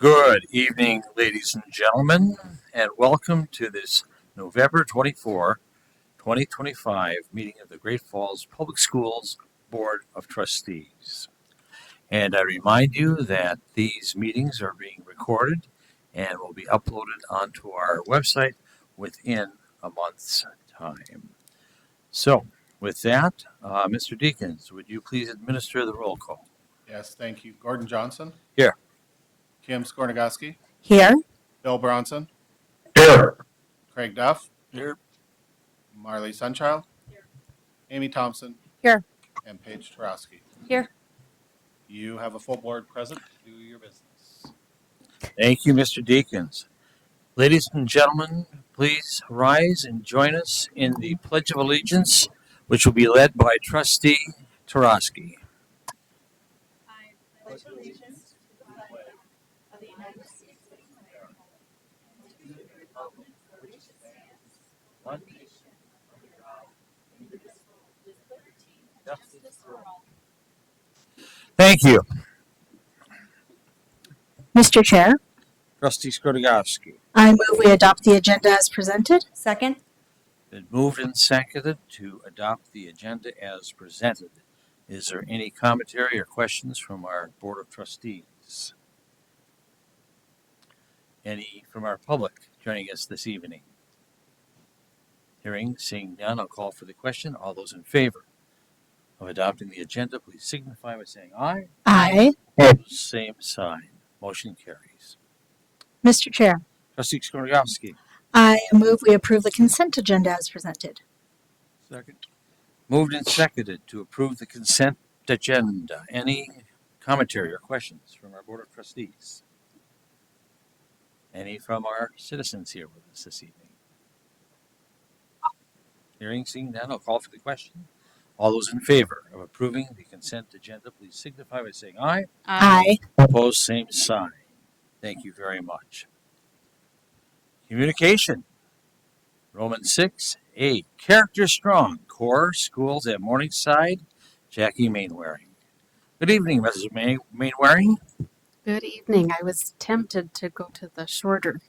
Good evening, ladies and gentlemen, and welcome to this November 24, 2025 meeting of the Great Falls Public Schools Board of Trustees. And I remind you that these meetings are being recorded and will be uploaded onto our website within a month's time. So, with that, Mr. Deacons, would you please administer the roll call? Yes, thank you. Gordon Johnson. Here. Kim Skornagoski. Here. Bill Bronson. Here. Craig Duff. Here. Marley Sunchild. Here. Amy Thompson. Here. And Paige Tarowski. Here. You have a full board present to do your business. Thank you, Mr. Deacons. Ladies and gentlemen, please rise and join us in the Pledge of Allegiance, which will be led by Trustee Tarowski. I pledge allegiance to the flag of the United States of America and to the republic for which it stands, one nation, under God, indivisible, with liberty and justice for all. Thank you. Mr. Chair, Trustee Skornagoski. I move we adopt the agenda as presented. Second. Been moved and seconded to adopt the agenda as presented. Is there any commentary or questions from our Board of Trustees? Any from our public joining us this evening? Seeing none, I'll call for the question. All those in favor of adopting the agenda, please signify by saying aye. Aye. Opposed, same sign. Motion carries. Mr. Chair, Trustee Skornagoski. I move we approve the consent agenda as presented. Second. Moved and seconded to approve the consent agenda. Any commentary or questions from our Board of Trustees? Any from our citizens here with us this evening? Seeing none, I'll call for the question. All those in favor of approving the consent agenda, please signify by saying aye. Aye. Opposed, same sign. Thank you very much. Communication. Roman 6A. Character Strong. Core Schools at Morningside. Jackie Mainwaring. Good evening, Mrs. Mainwaring. Good evening. I was tempted to go to the shorter.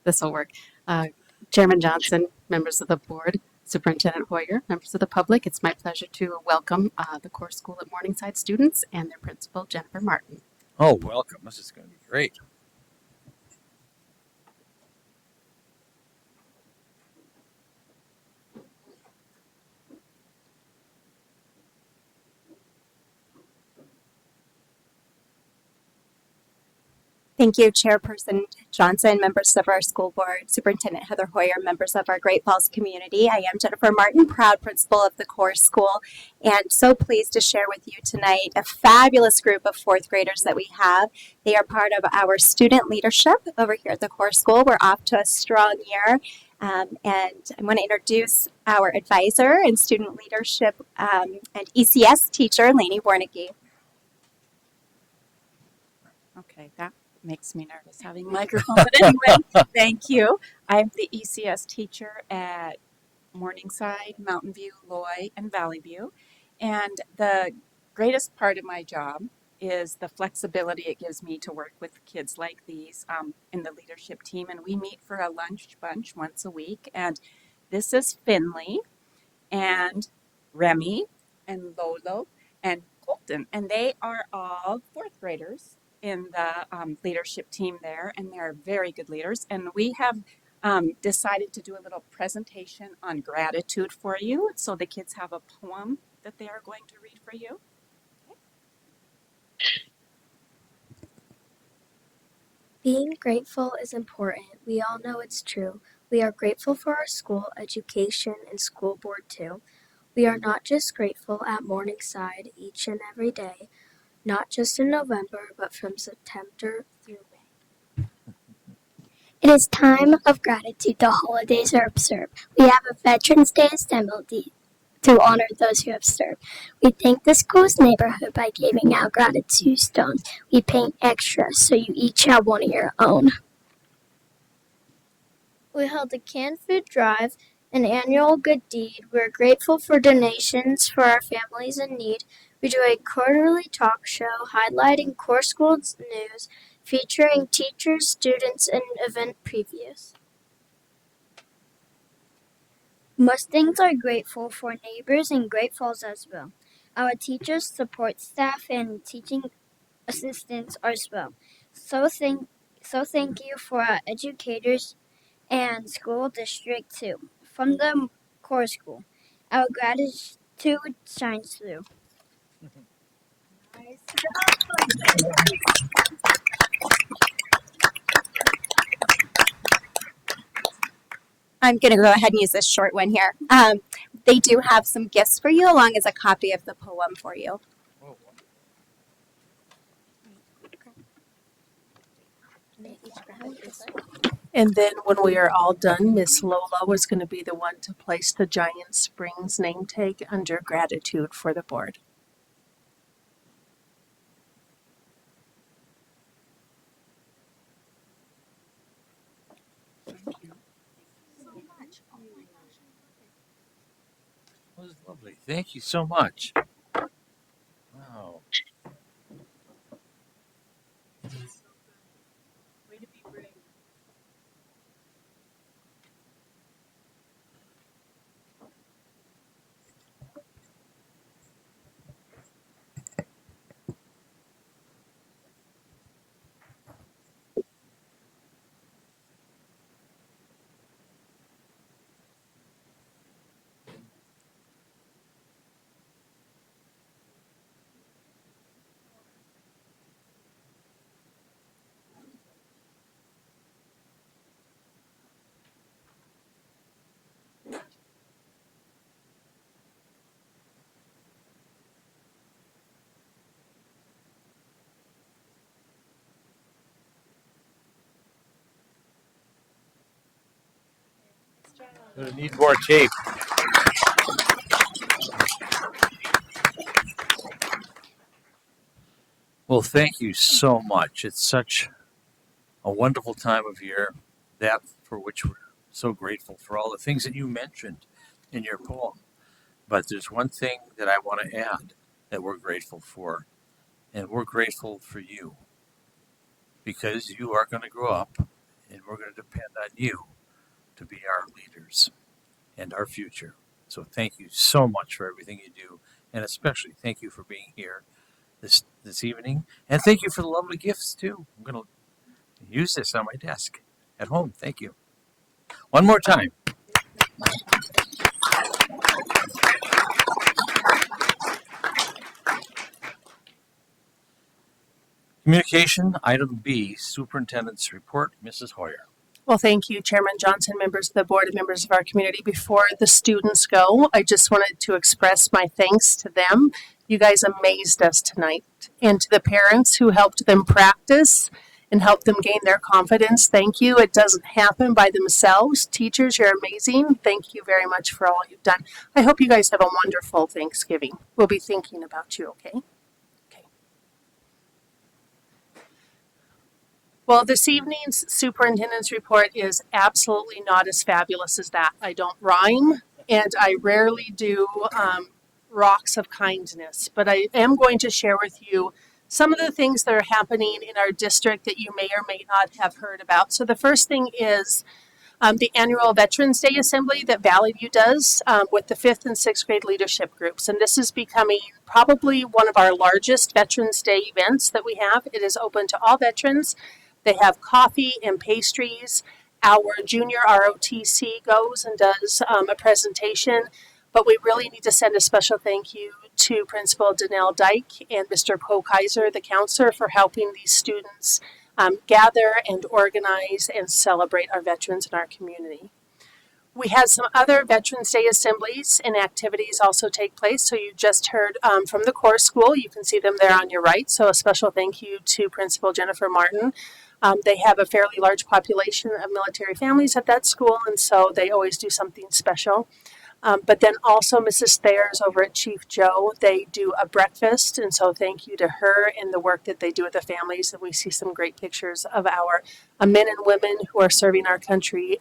This will work. Chairman Johnson, members of the board, Superintendent Hoyer, members of the public, it's my pleasure to welcome the Core School at Morningside students and their principal, Jennifer Martin. Oh, welcome. This is going to be great. Thank you, Chairperson Johnson, members of our school board, Superintendent Heather Hoyer, members of our Great Falls community. I am Jennifer Martin, proud principal of the Core School, and so pleased to share with you tonight a fabulous group of fourth graders that we have. They are part of our student leadership over here at the Core School. We're off to a strong year. And I want to introduce our advisor and student leadership and ECS teacher, Lainey Warnicki. Okay, that makes me nervous having a microphone, but anyway, thank you. I'm the ECS teacher at Morningside, Mountain View, Loy, and Valley View. And the greatest part of my job is the flexibility it gives me to work with kids like these in the leadership team. And we meet for a lunch bunch once a week. And this is Finley and Remy and Lolo and Colton. And they are all fourth graders in the leadership team there, and they're very good leaders. And we have decided to do a little presentation on gratitude for you. So the kids have a poem that they are going to read for you. Okay. Being grateful is important. We all know it's true. We are grateful for our school, education, and school board too. We are not just grateful at Morningside each and every day, not just in November, but from September through May. It is time of gratitude. The holidays are observed. We have a Veterans Day assembly to honor those who have served. We thank the school's neighborhood by giving out gratitude stones. We paint extras so you each have one of your own. We held a canned food drive, an annual good deed. We're grateful for donations for our families in need. We do a quarterly talk show highlighting core schools news, featuring teachers, students, and event previews. Mustangs are grateful for neighbors in Great Falls as well. Our teachers, support staff, and teaching assistants as well. So thank you for our educators and school district too. From the core school, our gratitude shines through. I'm going to go ahead and use this short one here. They do have some gifts for you, along as a copy of the poem for you. And then when we are all done, Miss Lola was going to be the one to place the Giant Springs name tag under gratitude for the board. That was lovely. Thank you so much. Wow. Way to be brave. Gonna need more tape. Well, thank you so much. It's such a wonderful time of year, that for which we're so grateful for all the things that you mentioned in your poem. But there's one thing that I want to add that we're grateful for, and we're grateful for you because you are going to grow up and we're going to depend on you to be our leaders and our future. So thank you so much for everything you do, and especially thank you for being here this evening, and thank you for the lovely gifts too. I'm going to use this on my desk at home. Thank you. One more time. Communication, item B, Superintendent's Report, Mrs. Hoyer. Well, thank you, Chairman Johnson, members of the board, and members of our community. Before the students go, I just wanted to express my thanks to them. You guys amazed us tonight. And to the parents who helped them practice and helped them gain their confidence, thank you. It doesn't happen by themselves. Teachers, you're amazing. Thank you very much for all you've done. I hope you guys have a wonderful Thanksgiving. We'll be thinking about you, okay? Well, this evening's superintendent's report is absolutely not as fabulous as that. I don't rhyme, and I rarely do rocks of kindness, but I am going to share with you some of the things that are happening in our district that you may or may not have heard about. So the first thing is the annual Veterans Day Assembly that Valley View does with the 5th and 6th grade leadership groups. And this is becoming probably one of our largest Veterans Day events that we have. It is open to all veterans. They have coffee and pastries. Our junior ROTC goes and does a presentation. But we really need to send a special thank you to Principal Danelle Dyke and Mr. Poe Kaiser, the counselor, for helping these students gather and organize and celebrate our veterans in our community. We had some other Veterans Day assemblies and activities also take place. So you just heard from the core school. You can see them there on your right. So a special thank you to Principal Jennifer Martin. They have a fairly large population of military families at that school, and so they always do something special. But then also Mrs. Thayers over at Chief Joe, they do a breakfast, and so thank you to her and the work that they do with the families. And we see some great pictures of our men and women who are serving our country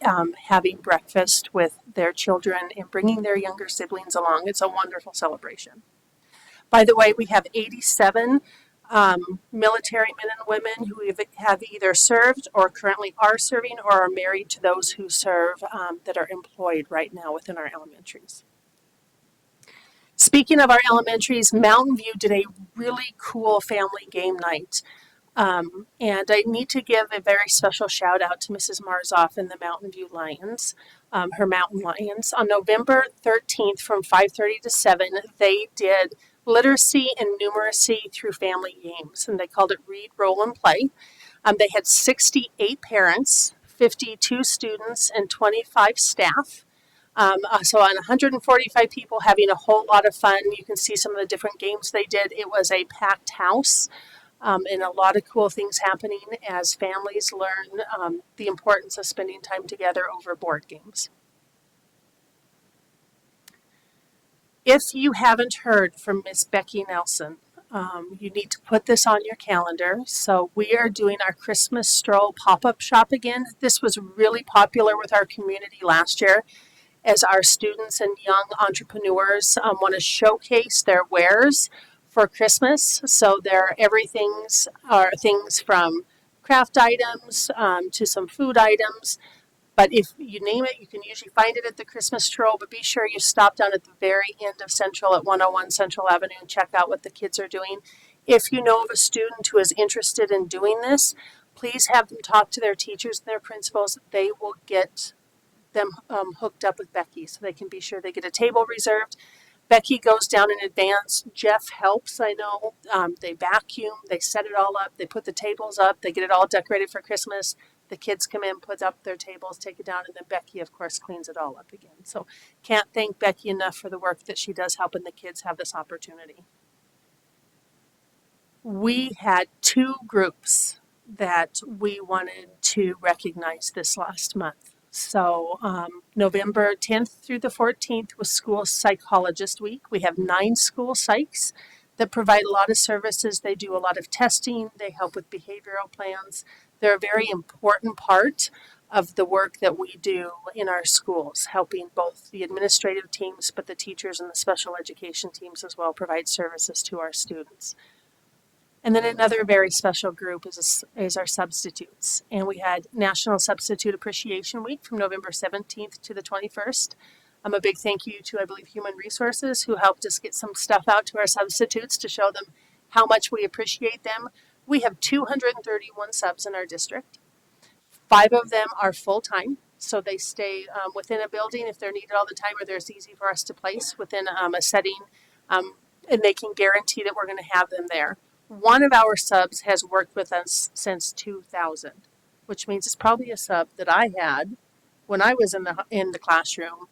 having breakfast with their children and bringing their younger siblings along. It's a wonderful celebration. By the way, we have 87 military men and women who have either served or currently are serving or are married to those who serve that are employed right now within our elementaries. Speaking of our elementaries, Mountain View did a really cool family game night. And I need to give a very special shout out to Mrs. Marzoff and the Mountain View Lions, her Mountain Lions. On November 13th from 5:30 to 7, they did literacy and numeracy through family games, and they called it Read, Roll, and Play. They had 68 parents, 52 students, and 25 staff. So on 145 people having a whole lot of fun. You can see some of the different games they did. It was a packed house. And a lot of cool things happening as families learn the importance of spending time together over board games. If you haven't heard from Miss Becky Nelson, you need to put this on your calendar. So we are doing our Christmas stroll pop-up shop again. This was really popular with our community last year, as our students and young entrepreneurs want to showcase their wares for Christmas. So everything's are things from craft items to some food items. But if you name it, you can usually find it at the Christmas stroll. But be sure you stop down at the very end of Central at 101 Central Avenue and check out what the kids are doing. If you know of a student who is interested in doing this, please have them talk to their teachers and their principals. They will get them hooked up with Becky so they can be sure they get a table reserved. Becky goes down in advance. Jeff helps, I know. They vacuum, they set it all up, they put the tables up, they get it all decorated for Christmas. The kids come in, put up their tables, take it down, and then Becky, of course, cleans it all up again. So can't thank Becky enough for the work that she does helping the kids have this opportunity. We had 2 groups that we wanted to recognize this last month. So November 10th through the 14th was School Psychologist Week. We have 9 school psychs that provide a lot of services. They do a lot of testing. They help with behavioral plans. They're a very important part of the work that we do in our schools, helping both the administrative teams, but the teachers and the special education teams as well provide services to our students. And then another very special group is our substitutes. And we had National Substitute Appreciation Week from November 17th to the 21st. A big thank you to, I believe, Human Resources, who helped us get some stuff out to our substitutes to show them how much we appreciate them. We have 231 subs in our district. 5 of them are full-time, so they stay within a building if they're needed all the time, or it's easy for us to place within a setting, and they can guarantee that we're going to have them there. One of our subs has worked with us since 2000, which means it's probably a sub that I had when I was in the classroom.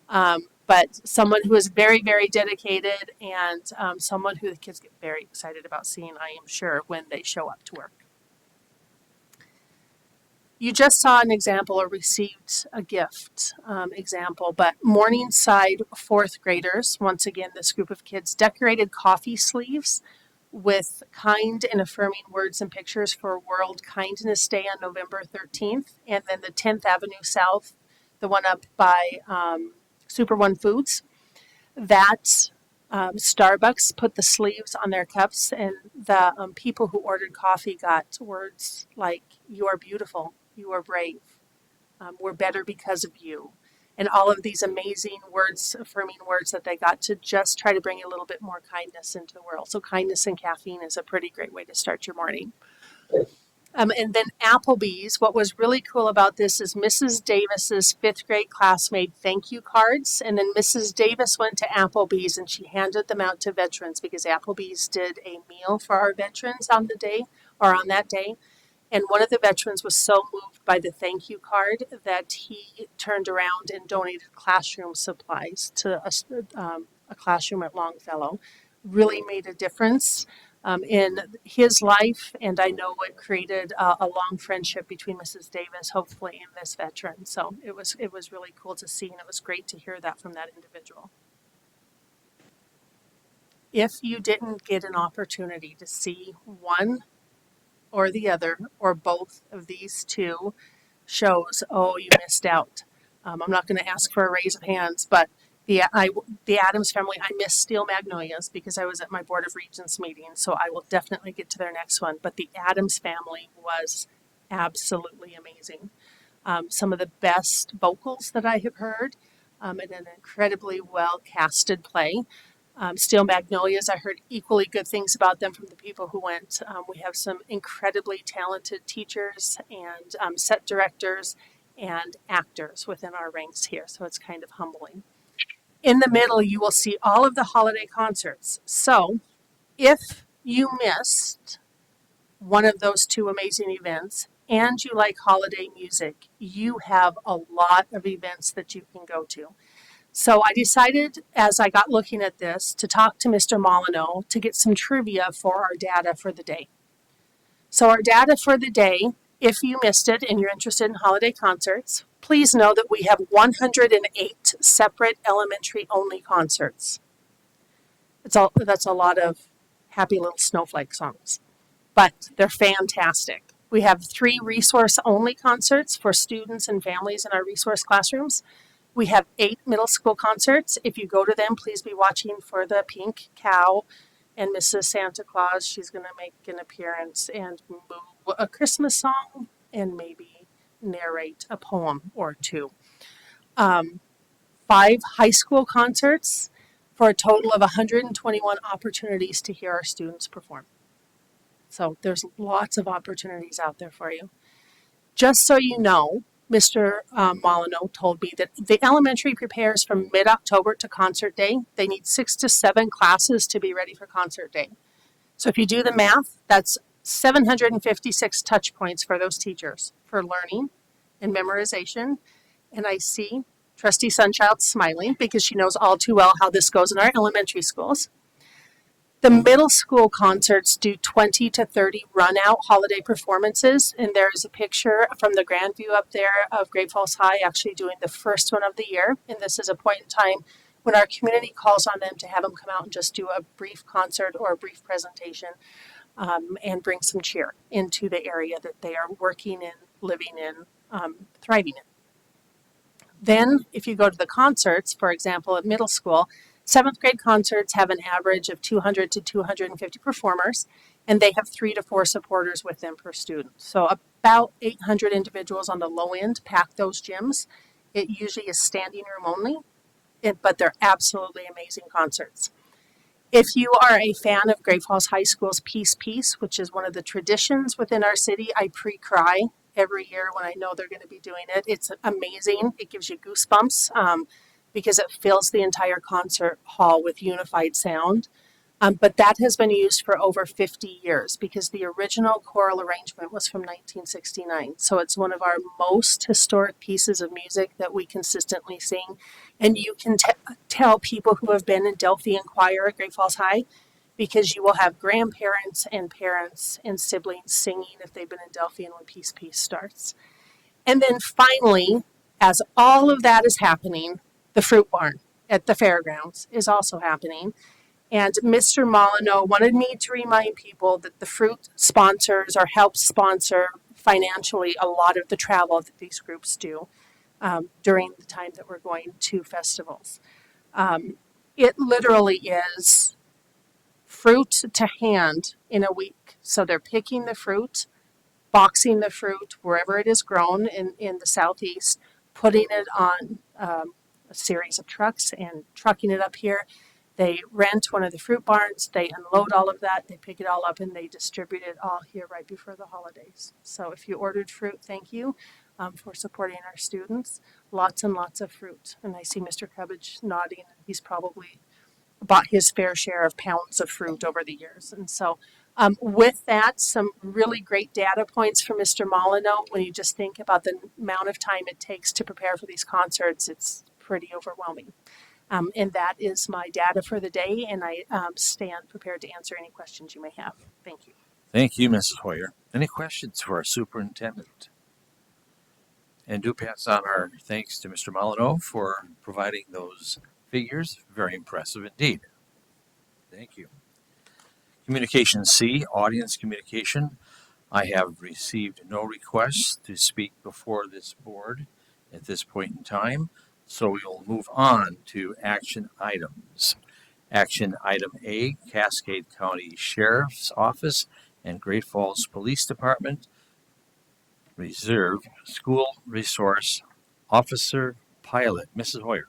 But someone who is very, very dedicated and someone who the kids get very excited about seeing, I am sure, when they show up to work. You just saw an example or received a gift example, but Morningside 4th graders, once again, this group of kids decorated coffee sleeves with kind and affirming words and pictures for World Kindness Day on November 13th. And then the 10th Avenue South, the one up by Super One Foods, that Starbucks put the sleeves on their cups, and the people who ordered coffee got words like, "You are beautiful, you are brave, we're better because of you." And all of these amazing words, affirming words that they got to just try to bring a little bit more kindness into the world. So kindness and caffeine is a pretty great way to start your morning. And then Applebee's, what was really cool about this is Mrs. Davis's 5th grade class made thank you cards. And then Mrs. Davis went to Applebee's and she handed them out to veterans because Applebee's did a meal for our veterans on the day or on that day. And one of the veterans was so moved by the thank you card that he turned around and donated classroom supplies to a classroom at Longfellow. Really made a difference in his life, and I know it created a long friendship between Mrs. Davis, hopefully, and this veteran. So it was really cool to see, and it was great to hear that from that individual. If you didn't get an opportunity to see one or the other, or both of these 2 shows, oh, you missed out. I'm not going to ask for a raise of hands, but the Adams family, I missed Steel Magnolias because I was at my Board of Regents meeting, so I will definitely get to their next one. But the Adams family was absolutely amazing. Some of the best vocals that I have heard, and an incredibly well casted play. Steel Magnolias, I heard equally good things about them from the people who went. We have some incredibly talented teachers and set directors and actors within our ranks here, so it's kind of humbling. In the middle, you will see all of the holiday concerts. So if you missed one of those two amazing events and you like holiday music, you have a lot of events that you can go to. So I decided as I got looking at this to talk to Mr. Molyneux to get some trivia for our data for the day. So our data for the day, if you missed it and you're interested in holiday concerts, please know that we have 108 separate elementary only concerts. That's a lot of happy little snowflake songs, but they're fantastic. We have 3 resource only concerts for students and families in our resource classrooms. We have 8 middle school concerts. If you go to them, please be watching for the pink cow and Mrs. Santa Claus. She's going to make an appearance and move a Christmas song and maybe narrate a poem or 2. 5 high school concerts for a total of 121 opportunities to hear our students perform. So there's lots of opportunities out there for you. Just so you know, Mr. Molyneux told me that the elementary prepares from mid-October to concert day. They need 6 to 7 classes to be ready for concert day. So if you do the math, that's 756 touch points for those teachers for learning and memorization. And I see Trustee Sunchild smiling because she knows all too well how this goes in our elementary schools. The middle school concerts do 20 to 30 run-out holiday performances, and there's a picture from the grand view up there of Great Falls High actually doing the first one of the year, and this is a point in time when our community calls on them to have them come out and just do a brief concert or a brief presentation and bring some cheer into the area that they are working in, living in, thriving in. Then, if you go to the concerts, for example, at middle school, 7th grade concerts have an average of 200 to 250 performers, and they have 3 to 4 supporters with them per student. So about 800 individuals on the low end pack those gyms. It usually is standing room only, but they're absolutely amazing concerts. If you are a fan of Great Falls High School's Peace Piece, which is one of the traditions within our city, I pre-cry every year when I know they're going to be doing it. It's amazing. It gives you goosebumps because it fills the entire concert hall with unified sound. But that has been used for over 50 years because the original choral arrangement was from 1969. So it's one of our most historic pieces of music that we consistently sing. And you can tell people who have been in Delphi and choir at Great Falls High because you will have grandparents and parents and siblings singing if they've been in Delphi and when Peace Piece starts. And then finally, as all of that is happening, the Fruit Barn at the fairgrounds is also happening. And Mr. Molyneux wanted me to remind people that the fruit sponsors or helps sponsor financially a lot of the travel that these groups do during the time that we're going to festivals. It literally is fruit to hand in a week. So they're picking the fruit, boxing the fruit wherever it is grown in the southeast, putting it on a series of trucks and trucking it up here. They rent one of the fruit barns, they unload all of that, they pick it all up, and they distribute it all here right before the holidays. So if you ordered fruit, thank you for supporting our students. Lots and lots of fruit. And I see Mr. Cubbage nodding. He's probably bought his fair share of pounds of fruit over the years. And so with that, some really great data points from Mr. Molyneux. When you just think about the amount of time it takes to prepare for these concerts, it's pretty overwhelming. And that is my data for the day, and I stand prepared to answer any questions you may have. Thank you. Thank you, Mrs. Hoyer. Any questions for our superintendent? And do pass on our thanks to Mr. Molyneux for providing those figures. Very impressive indeed. Thank you. Communication C, audience communication. I have received no requests to speak before this board at this point in time. So we will move on to action items. Action item A, Cascade County Sheriff's Office and Great Falls Police Department Reserve School Resource Officer Pilot. Mrs. Hoyer.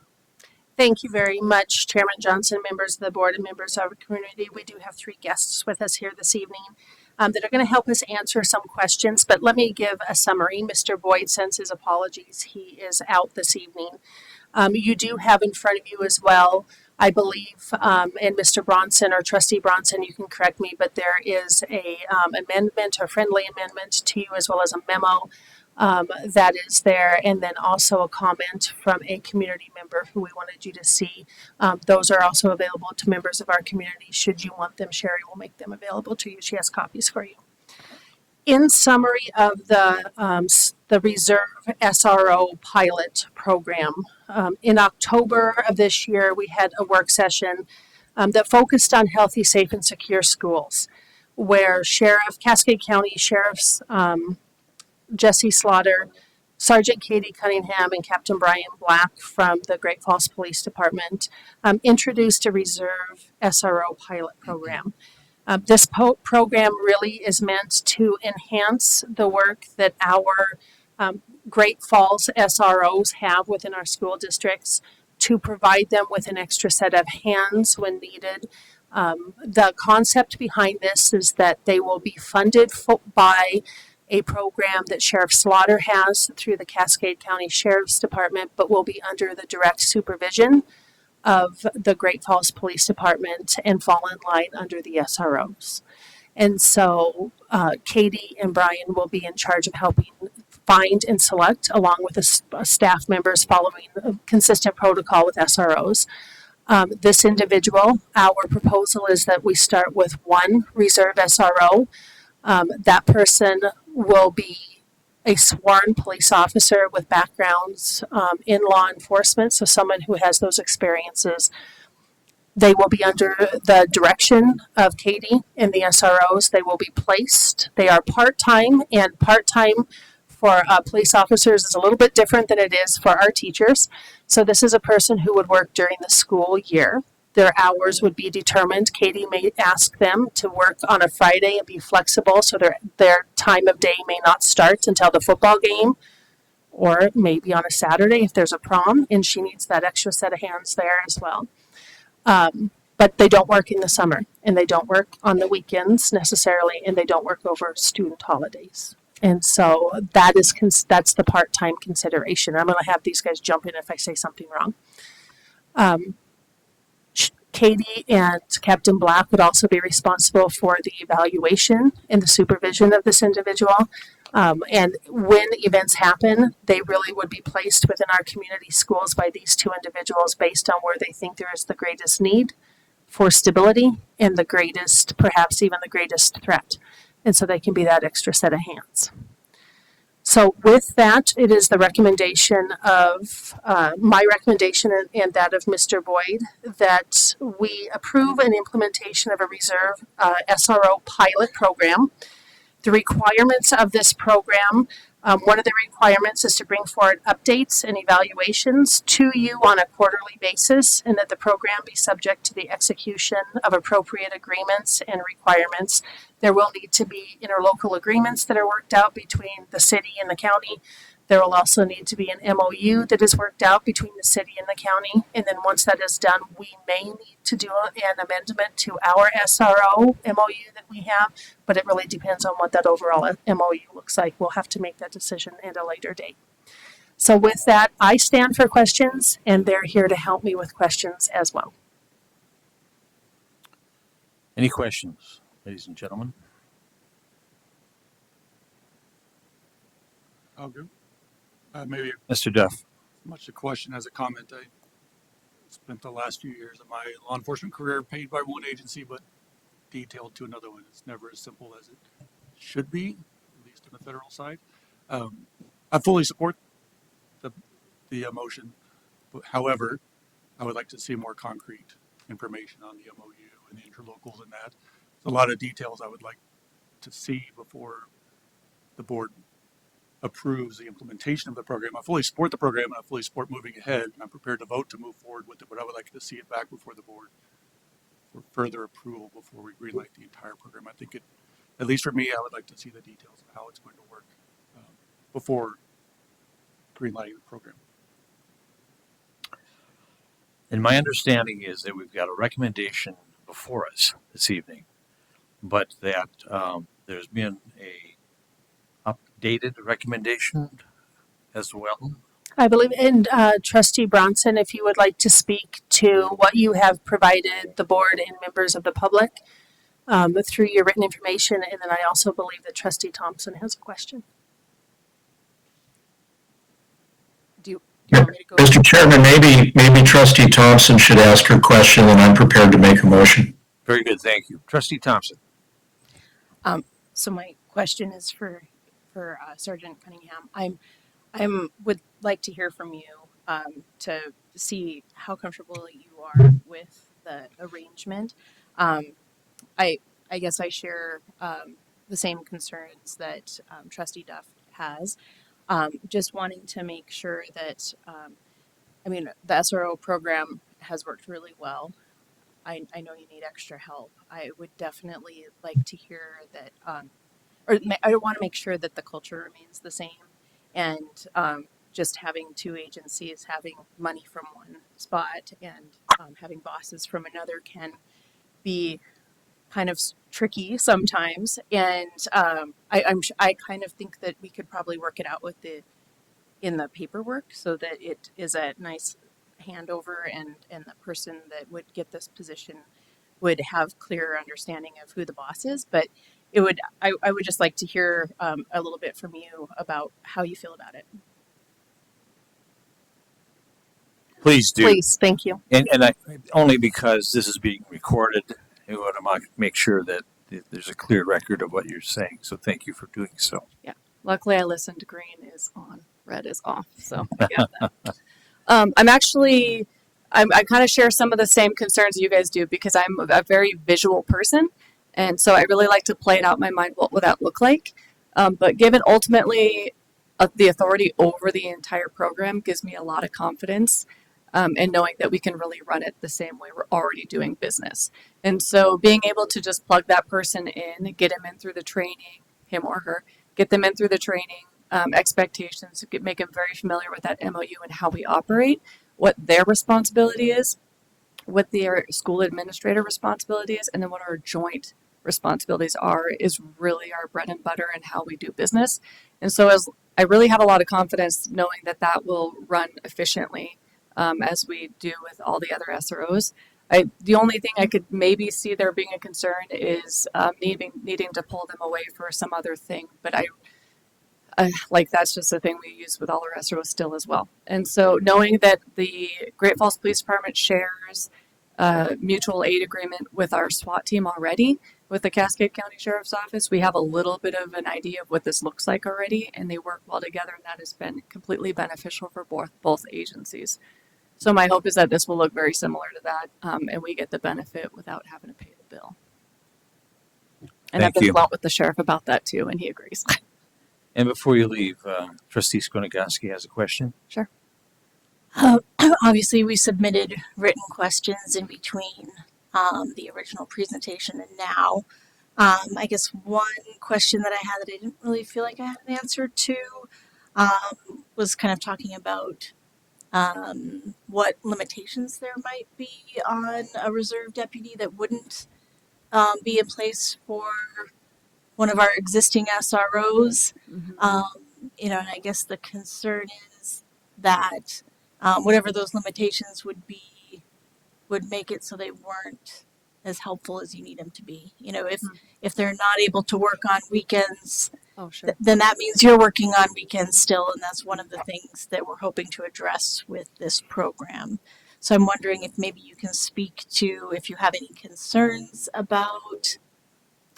Thank you very much, Chairman Johnson, members of the board, and members of our community. We do have 3 guests with us here this evening that are going to help us answer some questions, but let me give a summary. Mr. Boyd sends his apologies. He is out this evening. You do have in front of you as well, I believe, and Mr. Bronson or Trustee Bronson, you can correct me, but there is a amendment, a friendly amendment to you, as well as a memo that is there, and then also a comment from a community member who we wanted you to see. Those are also available to members of our community. Should you want them, Sherry will make them available to you. She has copies for you. In summary of the Reserve SRO pilot program, in October of this year, we had a work session that focused on healthy, safe, and secure schools, where Cascade County Sheriff's Jesse Slaughter, Sergeant Katie Cunningham, and Captain Brian Black from the Great Falls Police Department introduced a Reserve SRO pilot program. This program really is meant to enhance the work that our Great Falls SROs have within our school districts, to provide them with an extra set of hands when needed. The concept behind this is that they will be funded by a program that Sheriff Slaughter has through the Cascade County Sheriff's Department, but will be under the direct supervision of the Great Falls Police Department and fall in line under the SROs. And so Katie and Brian will be in charge of helping find and select, along with the staff members following a consistent protocol with SROs. This individual, our proposal is that we start with 1 reserve SRO. That person will be a sworn police officer with backgrounds in law enforcement, so someone who has those experiences. They will be under the direction of Katie and the SROs. They will be placed. They are part-time, and part-time for police officers is a little bit different than it is for our teachers. So this is a person who would work during the school year. Their hours would be determined. Katie may ask them to work on a Friday and be flexible, so their time of day may not start until the football game, or maybe on a Saturday if there's a prom, and she needs that extra set of hands there as well. But they don't work in the summer, and they don't work on the weekends necessarily, and they don't work over student holidays. And so that's the part-time consideration. I'm going to have these guys jump in if I say something wrong. Katie and Captain Black would also be responsible for the evaluation and the supervision of this individual. And when events happen, they really would be placed within our community schools by these 2 individuals based on where they think there is the greatest need for stability and the greatest, perhaps even the greatest threat. And so they can be that extra set of hands. So with that, it is the recommendation of, my recommendation and that of Mr. Boyd, that we approve an implementation of a Reserve SRO pilot program. The requirements of this program, one of the requirements is to bring forward updates and evaluations to you on a quarterly basis, and that the program be subject to the execution of appropriate agreements and requirements. There will need to be interlocal agreements that are worked out between the city and the county. There will also need to be an MOU that is worked out between the city and the county. And then once that is done, we may need to do an amendment to our SRO MOU that we have, but it really depends on what that overall MOU looks like. We'll have to make that decision at a later date. So with that, I stand for questions, and they're here to help me with questions as well. Any questions, ladies and gentlemen? I'll go. Maybe Mr. Duff. much a question as a comment. I spent the last few years of my law enforcement career paid by one agency, but detailed to another one. It's never as simple as it should be, at least on the federal side. I fully support the motion. However, I would like to see more concrete information on the MOU and the interlocals and that. There's a lot of details I would like to see before the board approves the implementation of the program. I fully support the program and I fully support moving ahead, and I'm prepared to vote to move forward with it, but I would like to see it back before the board for further approval before we greenlight the entire program. I think it, at least for me, I would like to see the details of how it's going to work before greenlighting the program. And my understanding is that we've got a recommendation before us this evening, but that there's been a updated recommendation as well. I believe, and Trustee Bronson, if you would like to speak to what you have provided the board and members of the public through your written information, and then I also believe that Trustee Thompson has a question. Do you want me to go? Mr. Chairman, maybe Trustee Thompson should ask her question, and I'm prepared to make a motion. Very good, thank you. Trustee Thompson. So my question is for Sergeant Cunningham. I would like to hear from you to see how comfortable you are with the arrangement. I guess I share the same concerns that Trustee Duff has. Just wanting to make sure that the SRO program has worked really well. I know you need extra help. I would definitely like to hear that, I want to make sure that the culture remains the same, and just having two agencies having money from one spot and having bosses from another can be kind of tricky sometimes. And I kind of think that we could probably work it out in the paperwork so that it is a nice handover, and the person that would get this position would have clear understanding of who the boss is. But I would just like to hear a little bit from you about how you feel about it. Please do. Please, thank you. And only because this is being recorded, I want to make sure that there's a clear record of what you're saying. So thank you for doing so. Yeah. Luckily, I listened. Green is on, red is off. So I got that. I kind of share some of the same concerns you guys do, because I'm a very visual person. And so I really like to play it out in my mind, what would that look like? But given ultimately the authority over the entire program gives me a lot of confidence in knowing that we can really run it the same way we're already doing business. And so being able to just plug that person in, get him in through the training, him or her, get them in through the training, expectations, make them very familiar with that MOU and how we operate, what their responsibility is, what their school administrator responsibility is, and then what our joint responsibilities are is really our bread and butter and how we do business. And so as I really have a lot of confidence knowing that that will run efficiently as we do with all the other SROs. The only thing I could maybe see there being a concern is needing to pull them away for some other thing. But I that's just a thing we use with all our SROs still as well. And so knowing that the Great Falls Police Department shares a mutual aid agreement with our SWAT team already, with the Cascade County Sheriff's Office, we have a little bit of an idea of what this looks like already, and they work well together, and that has been completely beneficial for both agencies. So my hope is that this will look very similar to that, and we get the benefit without having to pay the bill. And I've been blunt with the sheriff about that too, and he agrees. And before you leave, Trustee Skonigoski has a question. Sure. Obviously, we submitted written questions in between the original presentation and now. I guess one question that I had that I didn't really feel like I had an answer to was kind of talking about what limitations there might be on a reserve deputy that wouldn't be in place for one of our existing SROs. And I guess the concern is that whatever those limitations would be would make it so they weren't as helpful as you need them to be. If they're not able to work on weekends, then that means you're working on weekends still, and that's one of the things that we're hoping to address with this program. So I'm wondering if maybe you can speak to if you have any concerns about.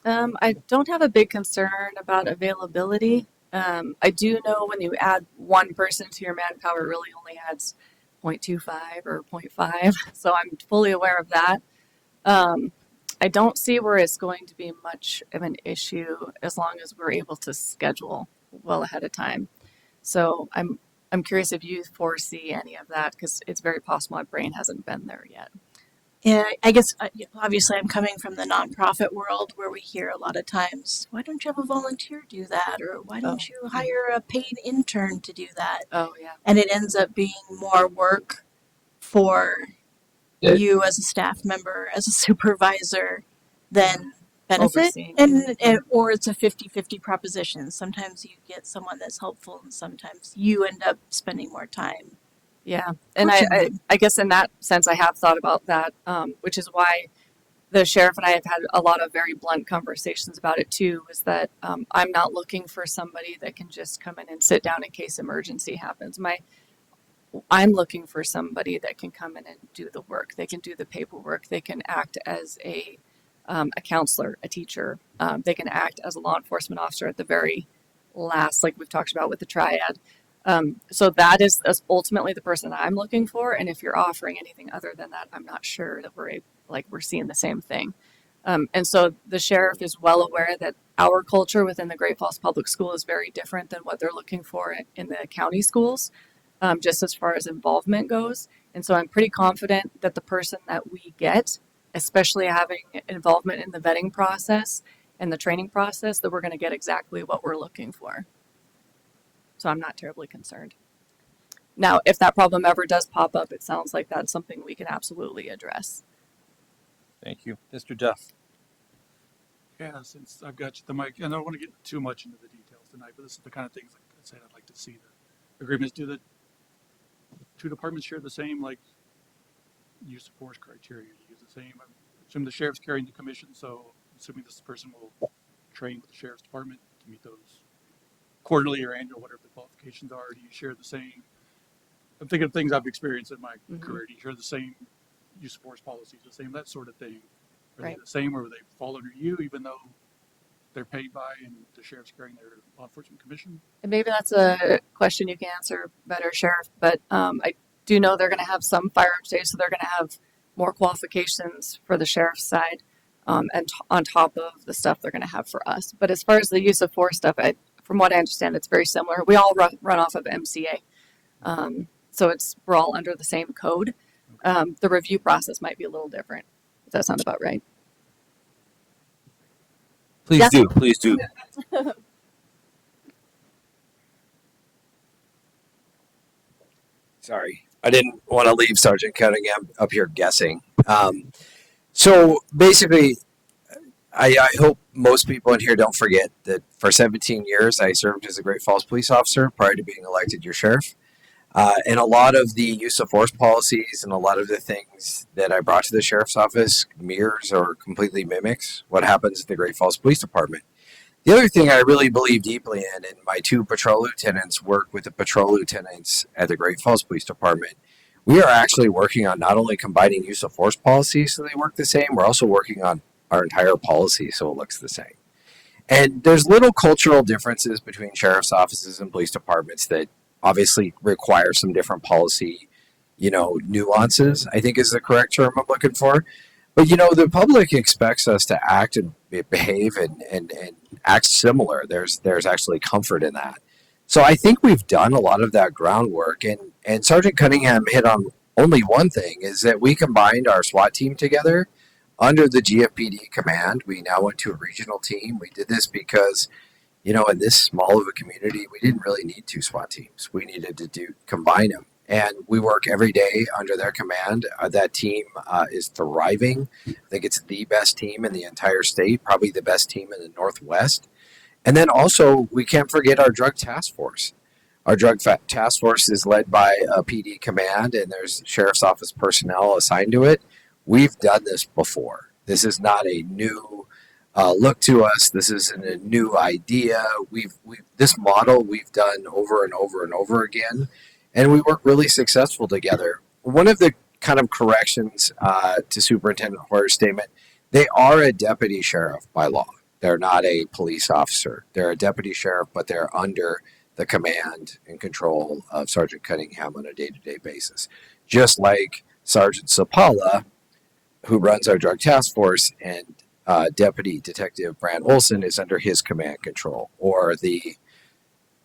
I don't have a big concern about availability. I do know when you add one person to your manpower, it really only adds 0.25 or 0.5. So I'm fully aware of that. I don't see where it's going to be much of an issue as long as we're able to schedule well ahead of time. So I'm curious if you foresee any of that because it's very possible my brain hasn't been there yet. Yeah, I guess obviously I'm coming from the nonprofit world where we hear a lot of times, why don't you have a volunteer do that? Or why don't you hire a paid intern to do that? Oh yeah. And it ends up being more work for you as a staff member, as a supervisor, than benefit. Overseeing. And or it's a 50-50 proposition. Sometimes you get someone that's helpful and sometimes you end up spending more time. Yeah, and coaching I them. guess in that sense, I have thought about that, which is why the sheriff and I have had a lot of very blunt conversations about it too. Is that I'm not looking for somebody that can just come in and sit down in case emergency happens. I'm looking for somebody that can come in and do the work. They can do the paperwork. They can act as a counselor, a teacher. They can act as a law enforcement officer at the very last, like we've talked about with the triad. So that is ultimately the person that I'm looking for. And if you're offering anything other than that, I'm not sure that we're seeing the same thing. And so the sheriff is well aware that our culture within the Great Falls Public School is very different than what they're looking for in the county schools, just as far as involvement goes. And so I'm pretty confident that the person that we get, especially having involvement in the vetting process and the training process, that we're going to get exactly what we're looking for. So I'm not terribly concerned. Now, if that problem ever does pop up, it sounds like that's something we can absolutely address. Thank you. Mr. Duff. Yeah, since I've got you the mic, and I don't want to get too much into the details tonight, but this is the kind of things, like I said, I'd like to see the agreements. Do the two departments share the same, like, use of force criteria? Do you use the same? I assume the sheriff's carrying the commission, so assuming this person will train with the sheriff's department to meet those quarterly or annual, whatever the qualifications are. Do you share the same? I'm thinking of things I've experienced in my career. Do you share the same use of force policies, the same, that sort of thing? Are they the same, or they fall under you, even though they're paid by and the sheriff's carrying their law enforcement commission? And maybe that's a question you can answer better, Sheriff, but I do know they're going to have some firearms days, so they're going to have more qualifications for the sheriff's side and on top of the stuff they're going to have for us. But as far as the use of force stuff, from what I understand, it's very similar. We all run off of MCA. So we're all under the same code. The review process might be a little different. Does that sound about right? Please do. Please do. Sorry, I didn't want to leave Sergeant Cunningham up here guessing. So basically, I hope most people in here don't forget that for 17 years I served as a Great Falls police officer prior to being elected your sheriff. And a lot of the use of force policies and a lot of the things that I brought to the sheriff's office mirrors or completely mimics what happens at the Great Falls Police Department. The other thing I really believe deeply in, and my two patrol lieutenants work with the patrol lieutenants at the Great Falls Police Department, we are actually working on not only combining use of force policies so they work the same, we're also working on our entire policy so it looks the same. And there's little cultural differences between sheriff's offices and police departments that obviously require some different policy, nuances, I think is the correct term I'm looking for. But, the public expects us to act and behave and act similar. There's actually comfort in that. So I think we've done a lot of that groundwork. And Sergeant Cunningham hit on only one thing, is that we combined our SWAT team together under the GFPD command. We now went to a regional team. We did this because, in this small of a community, we didn't really need two SWAT teams. We needed to combine them. And we work every day under their command. That team is thriving. I think it's the best team in the entire state, probably the best team in the Northwest. And then also, we can't forget our drug task force. Our drug task force is led by a PD command, and there's sheriff's office personnel assigned to it. We've done this before. This is not a new look to us. This isn't a new idea. This model we've done over and over and over again, and we work really successful together. One of the kind of corrections to Superintendent Hoyer's statement, they are a deputy sheriff by law. They're not a police officer. They're a deputy sheriff, but they're under the command and control of Sergeant Cunningham on a day-to-day basis. Just like Sergeant Sapala, who runs our drug task force, and Deputy Detective Brand Olson is under his command control, or the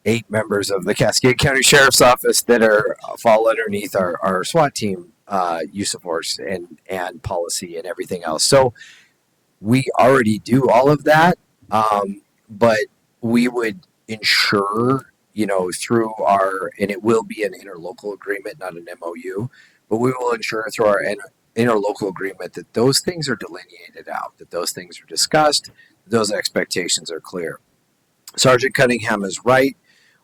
8 members of the Cascade County Sheriff's Office that are fall underneath our SWAT team use of force and policy and everything else. So we already do all of that, but we would ensure, through and it will be an interlocal agreement, not an MOU, but we will ensure through our interlocal agreement that those things are delineated out, that those things are discussed, those expectations are clear. Sergeant Cunningham is right.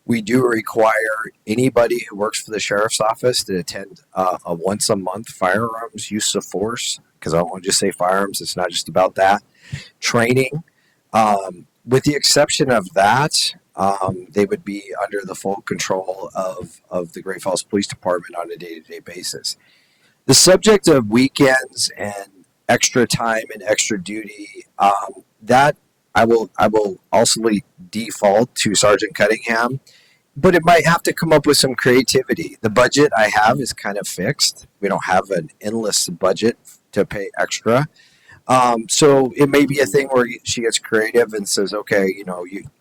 We do require anybody who works for the sheriff's office to attend a once a month firearms use of force, because I don't want to just say firearms, it's not just about that, training. With the exception of that, they would be under the full control of the Great Falls Police Department on a day-to-day basis. The subject of weekends and extra time and extra duty, that I will also default to Sergeant Cunningham, but it might have to come up with some creativity. The budget I have is kind of fixed. We don't have an endless budget to pay extra. So it may be a thing where she gets creative and says, okay,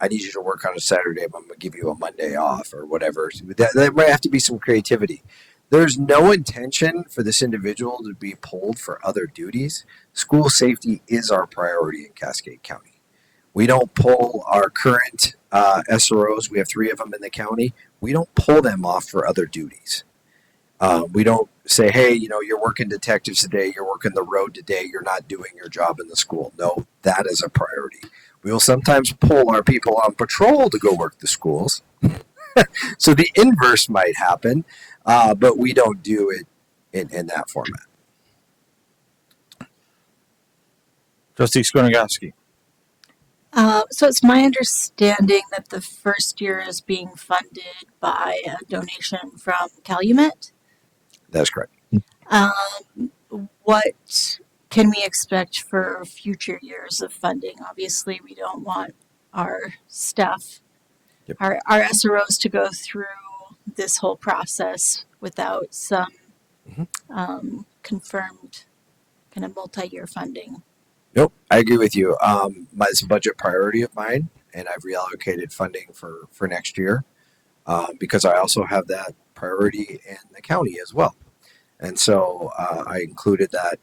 I need you to work on a Saturday, but I'm going to give you a Monday off or whatever. There might have to be some creativity. There's no intention for this individual to be pulled for other duties. School safety is our priority in Cascade County. We don't pull our current SROs. We have 3 of them in the county. We don't pull them off for other duties. We don't say, hey, you're working detectives today, you're working the road today, you're not doing your job in the school. No, that is a priority. We will sometimes pull our people on patrol to go work the schools. So the inverse might happen, but we don't do it in that format. Trustee Skornagowski. So it's my understanding that the first year is being funded by a donation from Calumet. That's correct. What can we expect for future years of funding? Obviously, we don't want our staff, our SROs to go through this whole process without some confirmed kind of multi-year funding. Nope, I agree with you. It's a budget priority of mine, and I've reallocated funding for next year because I also have that priority in the county as well. And so I included that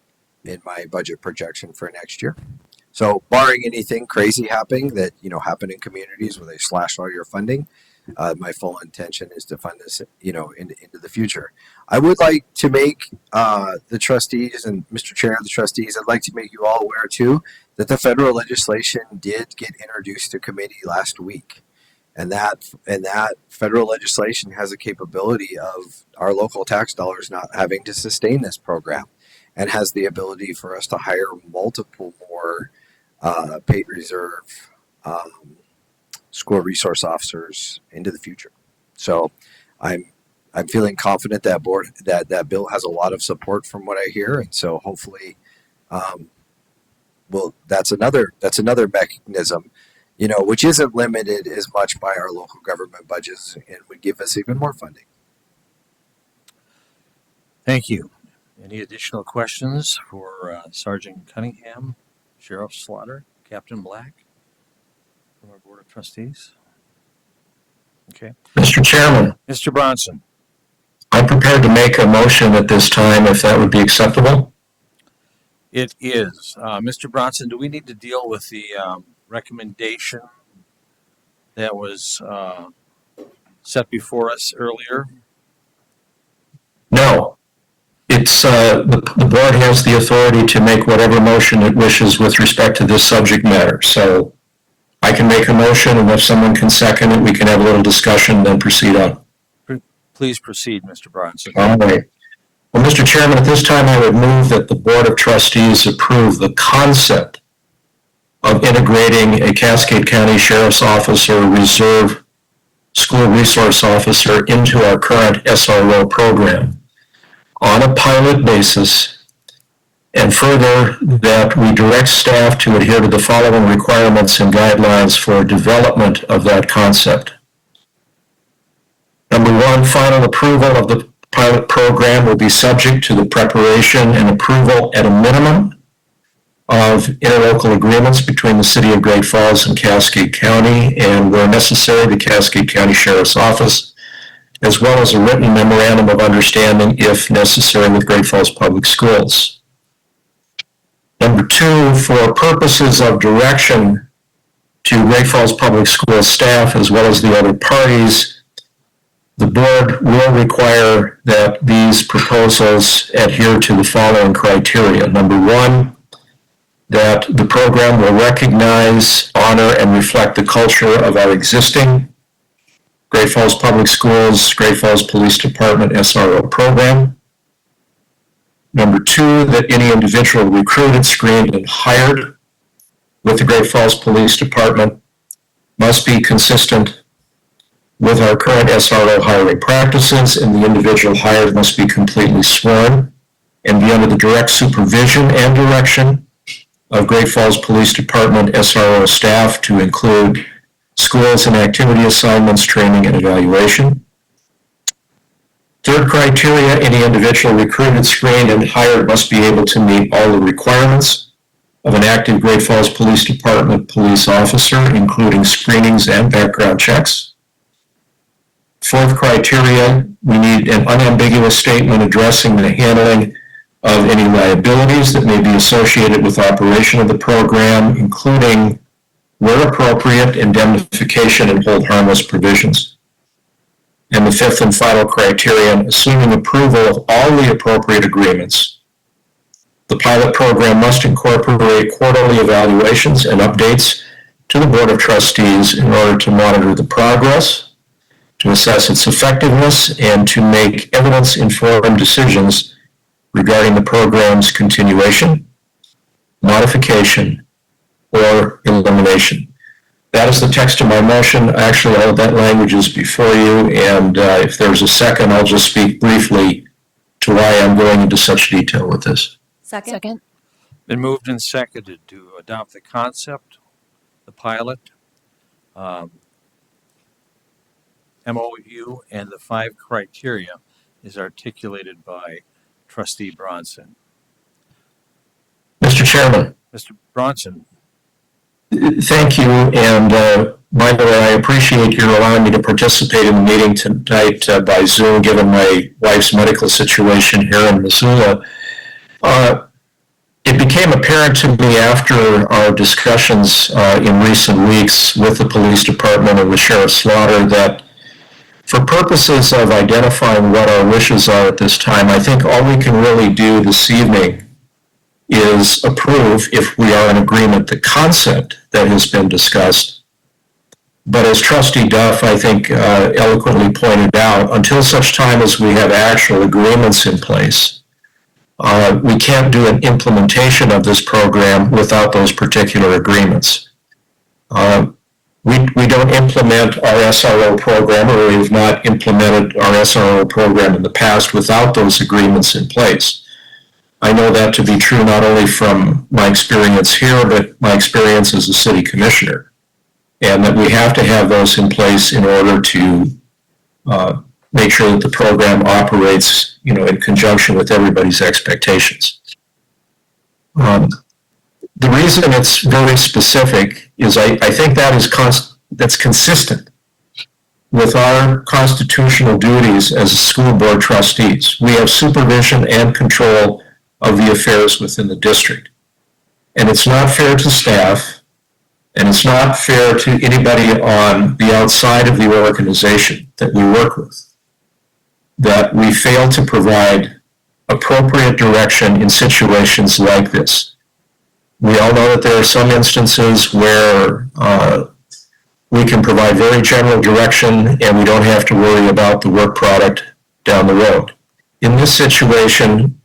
in my budget projection for next year. So barring anything crazy happening that, happen in communities where they slash all your funding, my full intention is to fund this, into the future. I would like to make the trustees and Mr. Chair of the trustees, I'd like to make you all aware too that the federal legislation did get introduced to committee last week. And that federal legislation has a capability of our local tax dollars not having to sustain this program, and has the ability for us to hire multiple more paid reserve school resource officers into the future. So I'm feeling confident that that bill has a lot of support from what I hear, and so hopefully, that's another mechanism, which isn't limited as much by our local government budgets and would give us even more funding. Thank you. Any additional questions for Sergeant Cunningham, Sheriff Slaughter, Captain Black from our Board of Trustees? Okay. Mr. Chairman, Mr. Bronson. I'm prepared to make a motion at this time if that would be acceptable. It is. Mr. Bronson, do we need to deal with the recommendation that was set before us earlier? No. It's the board has the authority to make whatever motion it wishes with respect to this subject matter. So I can make a motion, and if someone can second it, we can have a little discussion, then proceed on. Please proceed, Mr. Bronson. All right. Well, Mr. Chairman, at this time I would move that the Board of Trustees approve the concept of integrating a Cascade County Sheriff's Office or Reserve School Resource Officer into our current SRO program on a pilot basis, and further that we direct staff to adhere to the following requirements and guidelines for development of that concept. Number one, final approval of the pilot program will be subject to the preparation and approval at a minimum of interlocal agreements between the City of Great Falls and Cascade County, and where necessary, the Cascade County Sheriff's Office, as well as a written memorandum of understanding, if necessary, with Great Falls Public Schools. Number two, for purposes of direction to Great Falls Public School staff as well as the other parties, the board will require that these proposals adhere to the following criteria. Number one, that the program will recognize, honor, and reflect the culture of our existing Great Falls Public Schools, Great Falls Police Department SRO program. Number two, that any individual recruited, screened, and hired with the Great Falls Police Department must be consistent with our current SRO hiring practices, and the individual hired must be completely sworn and be under the direct supervision and direction of Great Falls Police Department SRO staff, to include schools and activity assignments, training, and evaluation. Third criteria, any individual recruited, screened, and hired must be able to meet all the requirements of an active Great Falls Police Department police officer, including screenings and background checks. Fourth criteria, we need an unambiguous statement addressing the handling of any liabilities that may be associated with operation of the program, including, where appropriate, indemnification and hold harmless provisions. And the fifth and final criterion, assuming approval of all the appropriate agreements, the pilot program must incorporate quarterly evaluations and updates to the Board of Trustees in order to monitor the progress, to assess its effectiveness, and to make evidence-informed decisions regarding the program's continuation, modification, or elimination. That is the text of my motion. Actually, all of that language is before you, and if there's a second, I'll just speak briefly to why I'm going into such detail with this. Second. Been moved and seconded to adopt the concept, the pilot, MOU, and the 5 criteria is articulated by Trustee Bronson. Mr. Chairman. Mr. Bronson. Thank you, and by the way, I appreciate your allowing me to participate in the meeting tonight by Zoom, given my wife's medical situation here in Missoula. It became apparent to me after our discussions in recent weeks with the police department and with Sheriff Slaughter that for purposes of identifying what our wishes are at this time, I think all we can really do this evening is approve, if we are in agreement, the concept that has been discussed. But as Trustee Duff, I think, eloquently pointed out, until such time as we have actual agreements in place, we can't do an implementation of this program without those particular agreements. We don't implement our SRO program, or we have not implemented our SRO program in the past without those agreements in place. I know that to be true not only from my experience here, but my experience as a city commissioner, and that we have to have those in place in order to make sure that the program operates, in conjunction with everybody's expectations. The reason it's very specific is I think that's consistent with our constitutional duties as school board trustees. We have supervision and control of the affairs within the district. And it's not fair to staff, and it's not fair to anybody on the outside of the organization that we work with, that we fail to provide appropriate direction in situations like this. We all know that there are some instances where we can provide very general direction and we don't have to worry about the work product down the road. In this situation,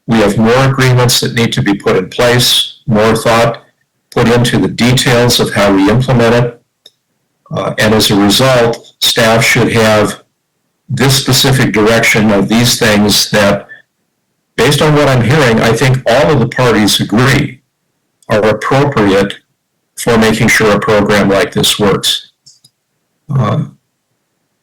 we have more agreements that need to be put in place, more thought put into the details of how we implement it. And as a result, staff should have this specific direction of these things that, based on what I'm hearing, I think all of the parties agree are appropriate for making sure a program like this works.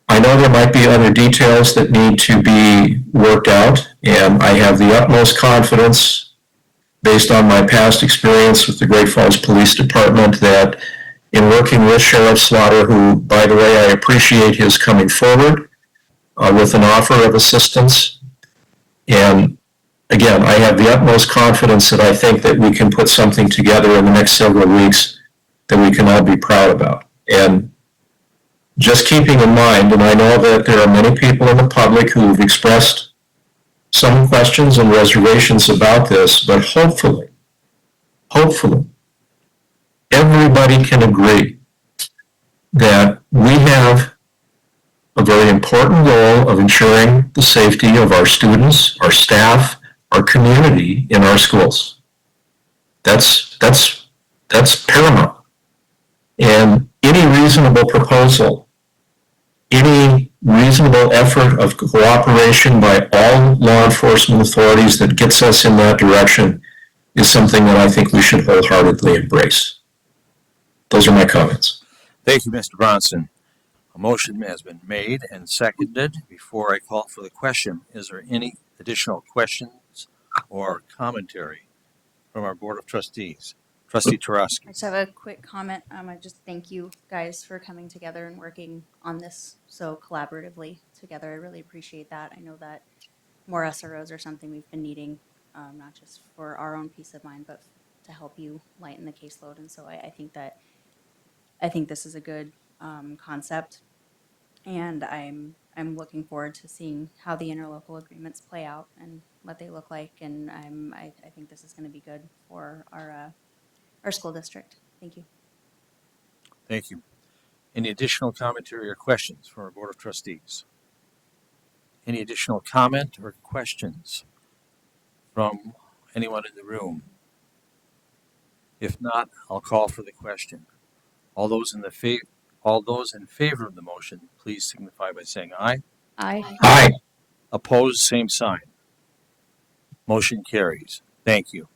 I know there might be other details that need to be worked out, and I have the utmost confidence based on my past experience with the Great Falls Police Department, that in working with Sheriff Slaughter, who, by the way, I appreciate his coming forward with an offer of assistance. And again, I have the utmost confidence that I think that we can put something together in the next several weeks that we can all be proud about. And just keeping in mind, and I know that there are many people in the public who have expressed some questions and reservations about this, but hopefully, everybody can agree that we have a very important role of ensuring the safety of our students, our staff, our community in our schools. That's paramount. And any reasonable proposal, any reasonable effort of cooperation by all law enforcement authorities that gets us in that direction is something that I think we should wholeheartedly embrace. Those are my comments. Thank you, Mr. Bronson. A motion has been made and seconded. Before I call for the question, is there any additional questions or commentary from our Board of Trustees? Trustee I Tarosky. just have a quick comment. I just thank you guys for coming together and working on this so collaboratively together. I really appreciate that. I know that more SROs are something we've been needing, not just for our own peace of mind, but to help you lighten the caseload. And so I think this is a good concept, and I'm looking forward to seeing how the interlocal agreements play out and what they look like. And I think this is going to be good for our school district. Thank you. Thank you. Any additional commentary or questions from our Board of Trustees? Any additional comment or questions from anyone in the room? If not, I'll call for the question. All those in favor of the motion, please signify by saying aye. Aye. Aye. Opposed, same sign. Motion carries. Thank you.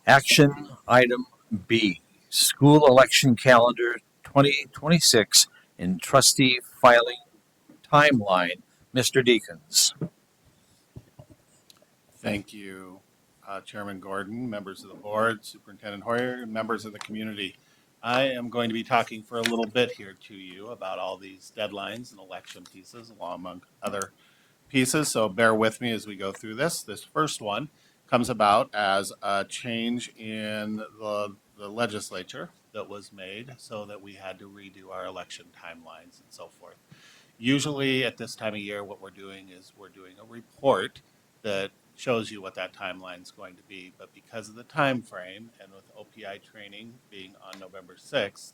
Action item B, school election calendar 2026 and trustee filing timeline. Mr. Deacons. Thank you, Chairman Gordon, members of the board, Superintendent Hoyer, and members of the community. I am going to be talking for a little bit here to you about all these deadlines and election pieces, along among other pieces. So bear with me as we go through this. This first one comes about as a change in the legislature that was made so that we had to redo our election timelines and so forth. Usually at this time of year, what we're doing is we're doing a report that shows you what that timeline is going to be. But because of the time frame and with OPI training being on November 6th,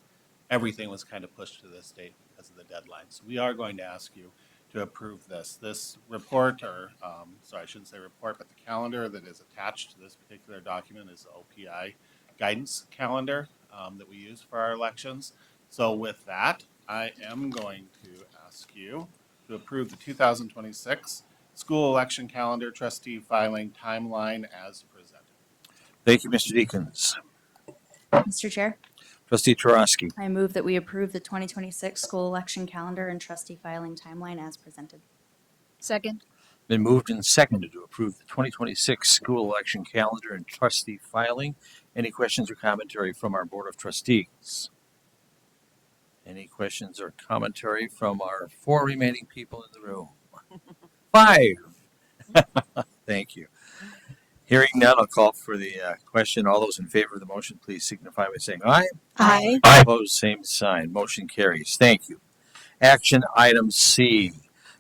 everything was kind of pushed to this date because of the deadline. So we are going to ask you to approve this. This report, or sorry, I shouldn't say report, but the calendar that is attached to this particular document is the OPI guidance calendar that we use for our elections. So with that, I am going to ask you to approve the 2026 school election calendar trustee filing timeline as presented. Thank you, Mr. Deacons. Mr. Chair, Trustee Tarosky. I move that we approve the 2026 school election calendar and trustee filing timeline as presented. Second. Been moved and seconded to approve the 2026 school election calendar and trustee filing. Any questions or commentary from our Board of Trustees? Any questions or commentary from our 4 remaining people in the room? 5. Thank you. Hearing none, I'll call for the question. All those in favor of the motion, please signify by saying aye. Aye. Aye. Opposed, same sign. Motion carries. Thank you. Action item C,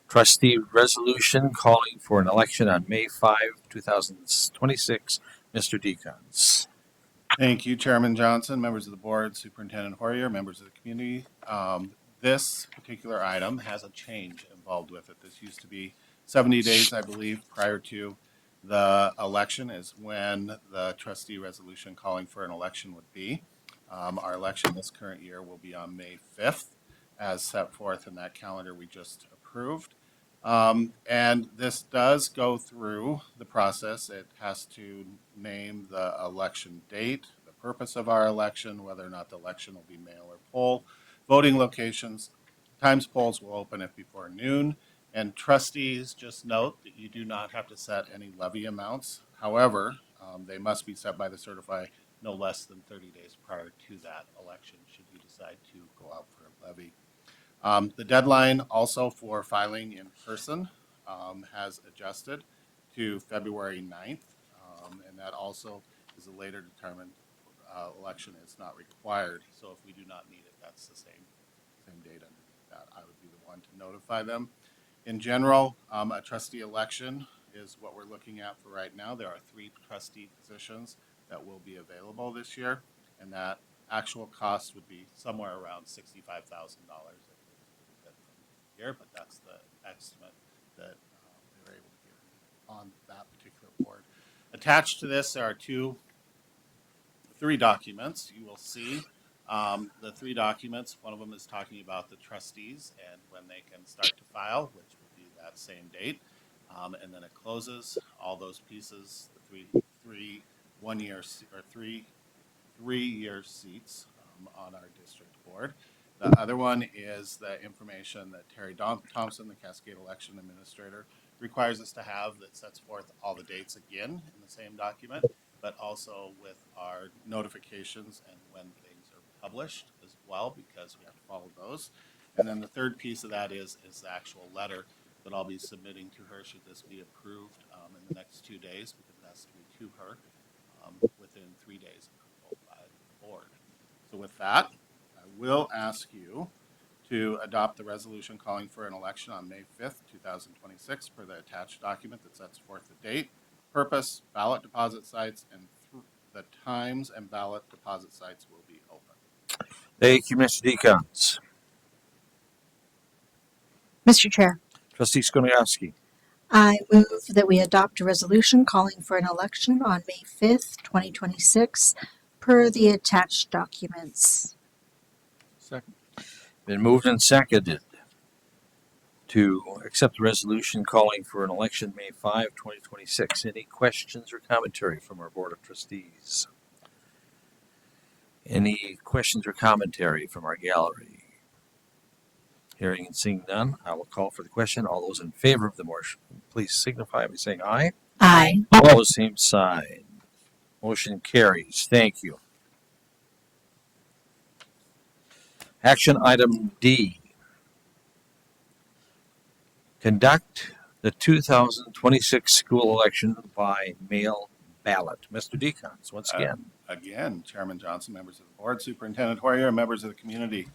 trustee resolution calling for an election on May 5, 2026. Mr. Deacons. Thank you, Chairman Johnson, members of the board, Superintendent Hoyer, members of the community. This particular item has a change involved with it. This used to be 70 days, I believe, prior to the election is when the trustee resolution calling for an election would be. Our election this current year will be on May 5th, as set forth in that calendar we just approved. And this does go through the process. It has to name the election date, the purpose of our election, whether or not the election will be mail or poll, voting locations, times polls will open at before noon, And trustees, just note that you do not have to set any levy amounts. However, they must be set by the certifier no less than 30 days prior to that election, should you decide to go out for a levy. The deadline also for filing in person has adjusted to February 9th, and that also is a later determined election is not required. So if we do not need it, that's the same date underneath that. I would be the one to notify them. In general, a trustee election is what we're looking at for right now. There are 3 trustee positions that will be available this year, and that actual cost would be somewhere around $65,000 here, but that's the estimate that they were able to give me on that particular board. Attached to this, there are 3 documents you will see. The 3 documents, one of them is talking about the trustees and when they can start to file, which will be that same date. And then it closes all those pieces, the three 1-year or 3-year seats on our district board. The other one is the information that Terry Thompson, the Cascade Election Administrator, requires us to have that sets forth all the dates again in the same document, but also with our notifications and when things are published as well, because we have to follow those. And then the third piece of that is the actual letter that I'll be submitting to her should this be approved in the next 2 days, because it has to be to her within 3 days of approval by the board. So with that, I will ask you to adopt the resolution calling for an election on May 5th, 2026 per the attached document that sets forth the date, purpose, ballot deposit sites, and the times and ballot deposit sites will be open. Thank you, Mr. Deacons. Mr. Chair, Trustee Skoniowski. I move that we adopt a resolution calling for an election on May 5th, 2026, per the attached documents. Second. Been moved and seconded to accept the resolution calling for an election May 5, 2026. Any questions or commentary from our Board of Trustees? Any questions or commentary from our gallery? Hearing and seeing none, I will call for the question. All those in favor of the motion, please signify by saying aye. Aye. Opposed, same sign. Motion carries. Thank you. Action item D. Conduct the 2026 school election by mail ballot. Mr. Deacons, once again. Again, Chairman Johnson, members of the board, Superintendent Hoyer, and members of the community.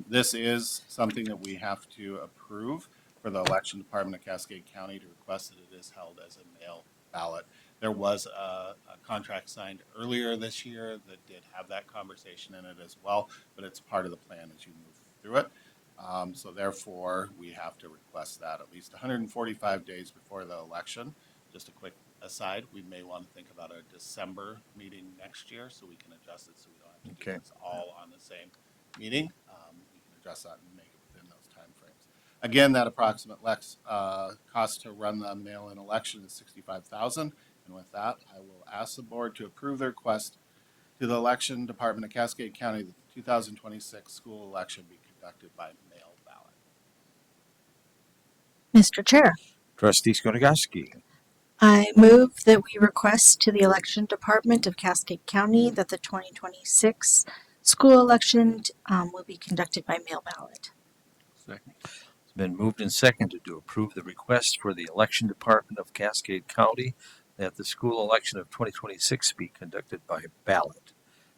This is something that we have to approve for the election department of Cascade County to request that it is held as a mail ballot. There was a contract signed earlier this year that did have that conversation in it as well, but it's part of the plan as you move through it. So therefore, we have to request that at least 145 days before the election. Just a quick aside, we may want to think about a December meeting next year so we can adjust it so we don't have to do this all on the same meeting. We can adjust that and make it within those timeframes. Again, that approximate cost to run the mail-in election is $65,000. And with that, I will ask the board to approve the request to the election department of Cascade County that the 2026 school election be conducted by mail ballot. Mr. Chair, Trustee Skoniowski. I move that we request to the election department of Cascade County that the 2026 school election will be conducted by mail ballot. Second. It's been moved and seconded to approve the request for the election department of Cascade County that the school election of 2026 be conducted by ballot.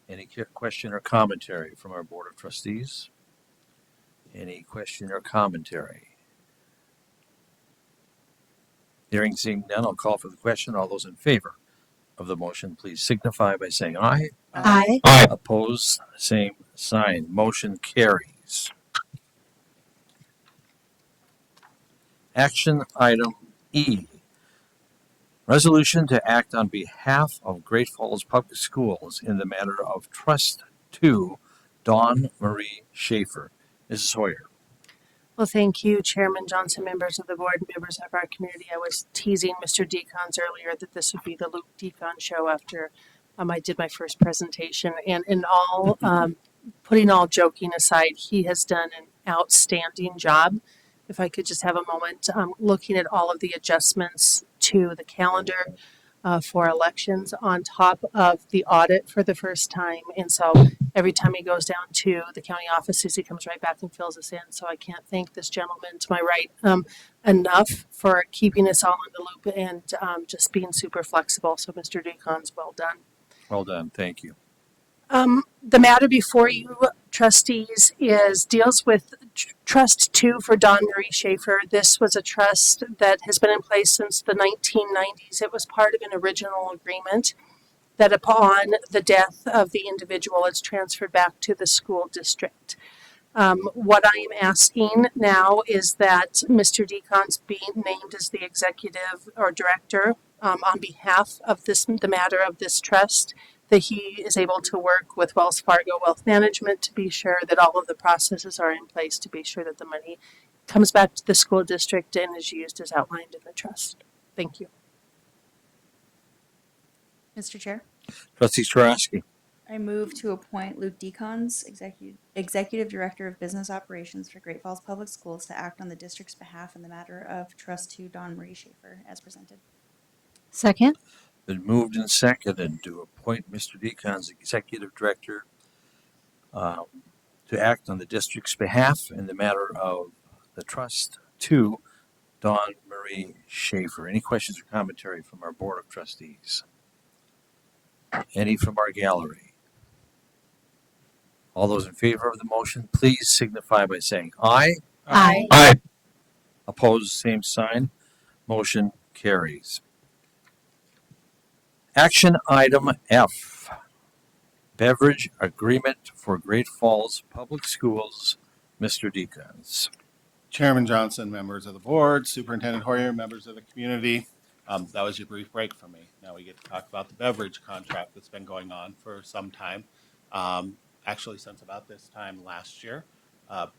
Any question or commentary from our Board of Trustees? Any question or commentary? Hearing, seeing none, I'll call for the question. All those in favor of the motion, please signify by saying aye. Aye. Aye. Opposed, same sign. Motion carries. Action item E. Resolution to act on behalf of Great Falls Public Schools in the matter of Trust 2, Dawn Marie Schaefer. Mrs. Hoyer. Well, thank you, Chairman Johnson, members of the board, members of our community. I was teasing Mr. Deacons earlier that this would be the Luke Deacon show after I did my first presentation. And in all, putting all joking aside, he has done an outstanding job if I could just have a moment, looking at all of the adjustments to the calendar for elections on top of the audit for the first time. And so every time he goes down to the county offices, he comes right back and fills us in. So I can't thank this gentleman to my right enough for keeping us all in the loop and just being super flexible. So Mr. Deacons, well done. Well done. Thank you. The matter before you, trustees, deals with Trust 2 for Don Marie Schaefer. This was a trust that has been in place since the 1990s. It was part of an original agreement that upon the death of the individual, it's transferred back to the school district. What I am asking now is that Mr. Deacons be named as the executive or director on behalf of the matter of this trust, that he is able to work with Wells Fargo Wealth Management to be sure that all of the processes are in place to be sure that the money comes back to the school district and is used as outlined in the trust. Thank you. Mr. Chair, Trustee Starosky. I move to appoint Luke Decons, Executive Director of Business Operations for Great Falls Public Schools, to act on the district's behalf in the matter of Trust 2 Don Marie Schaefer as presented. Second. Been moved and seconded to appoint Mr. Deacons Executive Director to act on the district's behalf in the matter of the Trust 2 Dawn Marie Schaefer. Any questions or commentary from our Board of Trustees? Any from our gallery? All those in favor of the motion, please signify by saying aye. Aye. Aye. Opposed, same sign. Motion carries. Action item F, beverage agreement for Great Falls Public Schools. Mr. Deacons. Chairman Johnson, members of the board, Superintendent Hoyer, members of the community. That was your brief break for me. Now we get to talk about the beverage contract that's been going on for some time. Actually, since about this time last year,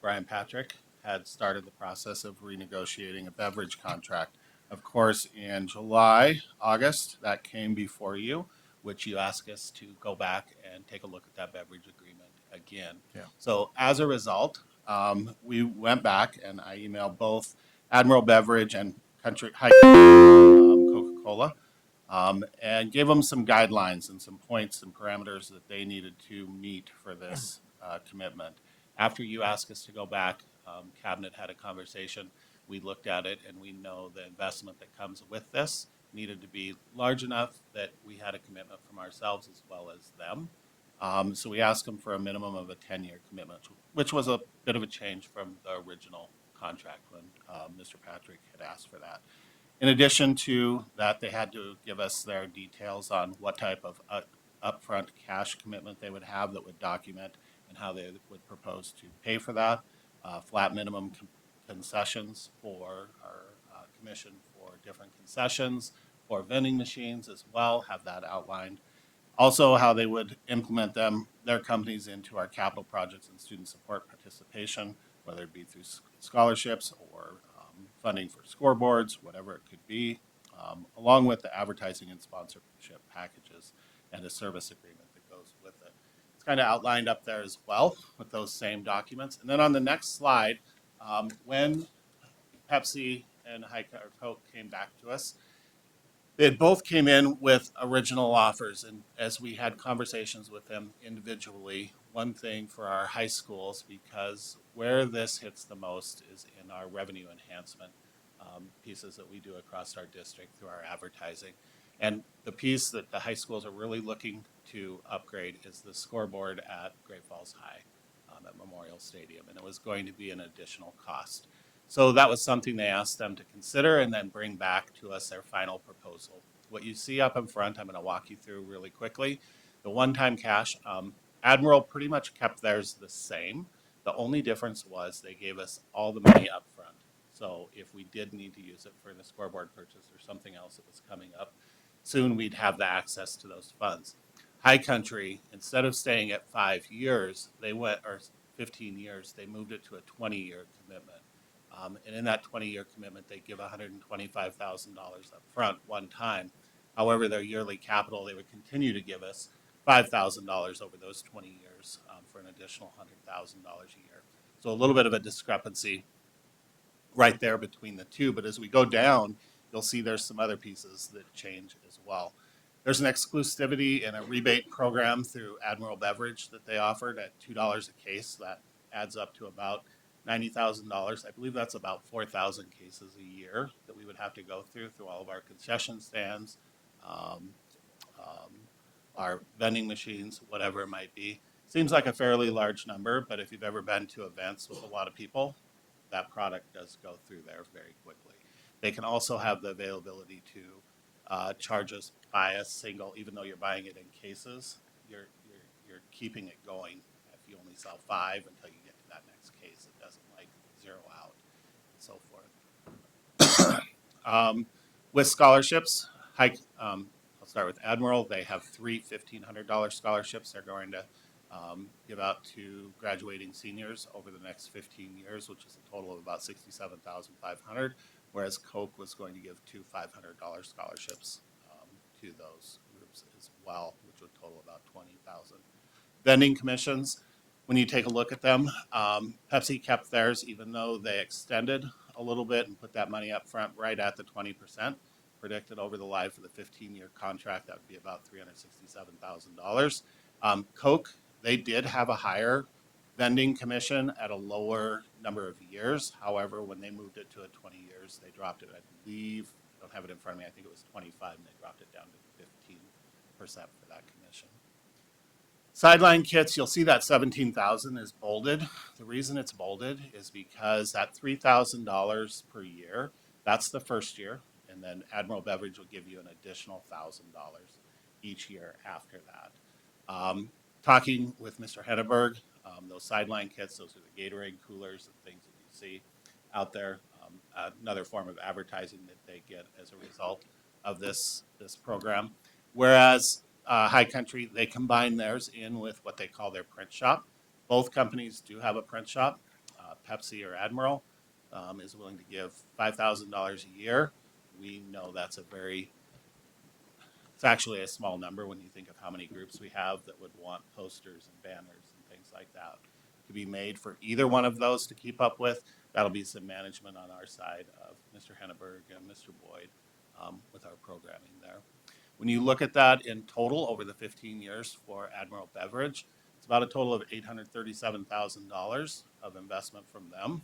Brian Patrick had started the process of renegotiating a beverage contract. Of course, in July, August, that came before you, which you asked us to go back and take a look at that beverage agreement again. Yeah. So as a result, we went back and I emailed both Admiral Beverage and Country High Coca-Cola and gave them some guidelines and some points and parameters that they needed to meet for this commitment. After you asked us to go back, Cabinet had a conversation. We looked at it and we know the investment that comes with this needed to be large enough that we had a commitment from ourselves as well as them. So we asked them for a minimum of a 10-year commitment, which was a bit of a change from the original contract when Mr. Patrick had asked for that. In addition to that, they had to give us their details on what type of upfront cash commitment they would have that would document and how they would propose to pay for that. Flat minimum concessions for our commission for different concessions, for vending machines as well, have that outlined. Also, how they would implement their companies into our capital projects and student support participation, whether it be through scholarships or funding for scoreboards, whatever it could be, along with the advertising and sponsorship packages and a service agreement that goes with it. It's kind of outlined up there as well with those same documents. And then on the next slide, when Pepsi and Coke came back to us, they both came in with original offers, and as we had conversations with them individually, one thing for our high schools, because where this hits the most is in our revenue enhancement pieces that we do across our district through our advertising. And the piece that the high schools are really looking to upgrade is the scoreboard at Great Falls High at Memorial Stadium, and it was going to be an additional cost. So that was something they asked them to consider and then bring back to us their final proposal. What you see up in front, I'm going to walk you through really quickly. The one-time cash, Admiral pretty much kept theirs the same. The only difference was they gave us all the money up front. So if we did need to use it for the scoreboard purchase or something else that was coming up, soon we'd have the access to those funds. High Country, instead of staying at 5 years, they went, or 15 years, they moved it to a 20-year commitment. And in that 20-year commitment, they give $125,000 up front one time. However, their yearly capital, they would continue to give us $5,000 over those 20 years for an additional $100,000 a year. So a little bit of a discrepancy. right there between the two. But as we go down, you'll see there's some other pieces that change as well. There's an exclusivity and a rebate program through Admiral Beverage that they offered at $2 a case. That adds up to about $90,000. I believe that's about 4,000 cases a year that we would have to go through all of our concession stands, um, um, our vending machines, whatever it might be. Seems like a fairly large number, but if you've ever been to events with a lot of people, that product does go through there very quickly. They can also have the availability to charge us by a single, even though you're buying it in cases, you're keeping it going. If you only sell 5 until you get to that next case, it doesn't like zero out and so forth. With scholarships, I'll start with Admiral. They have 3 $1,500 scholarships they're going to give out to graduating seniors over the next 15 years, which is a total of about $67,500. Whereas Coke was going to give 2 $500 scholarships to those groups as well, which would total about 20,000. Vending commissions, when you take a look at them, Pepsi kept theirs, even though they extended a little bit and put that money up front right at the 20%. Predicted over the life of the 15-year contract, that would be about $367,000. Coke, they did have a higher vending commission at a lower number of years. However, when they moved it to a 20 years, they dropped it, I believe, I don't have it in front of me, I think it was 25, and they dropped it down to 15% for that commission. Sideline kits, you'll see that 17,000 is bolded. The reason it's bolded is because that $3,000 per year, that's the first year, and then Admiral Beverage will give you an additional $1,000 each year after that. Talking with Mr. Henneberg, those sideline kits, those are the Gatorade coolers and things that you see out there. Another form of advertising that they get as a result of this program. Whereas High Country, they combine theirs in with what they call their print shop. Both companies do have a print shop. Pepsi or Admiral is willing to give $5,000 a year. We know that's it's actually a small number when you think of how many groups we have that would want posters and banners and things like that to be made for either one of those to keep up with. That'll be some management on our side of Mr. Henneberg and Mr. Boyd with our programming there. When you look at that in total over the 15 years for Admiral Beverage, it's about a total of $837,000 of investment from them.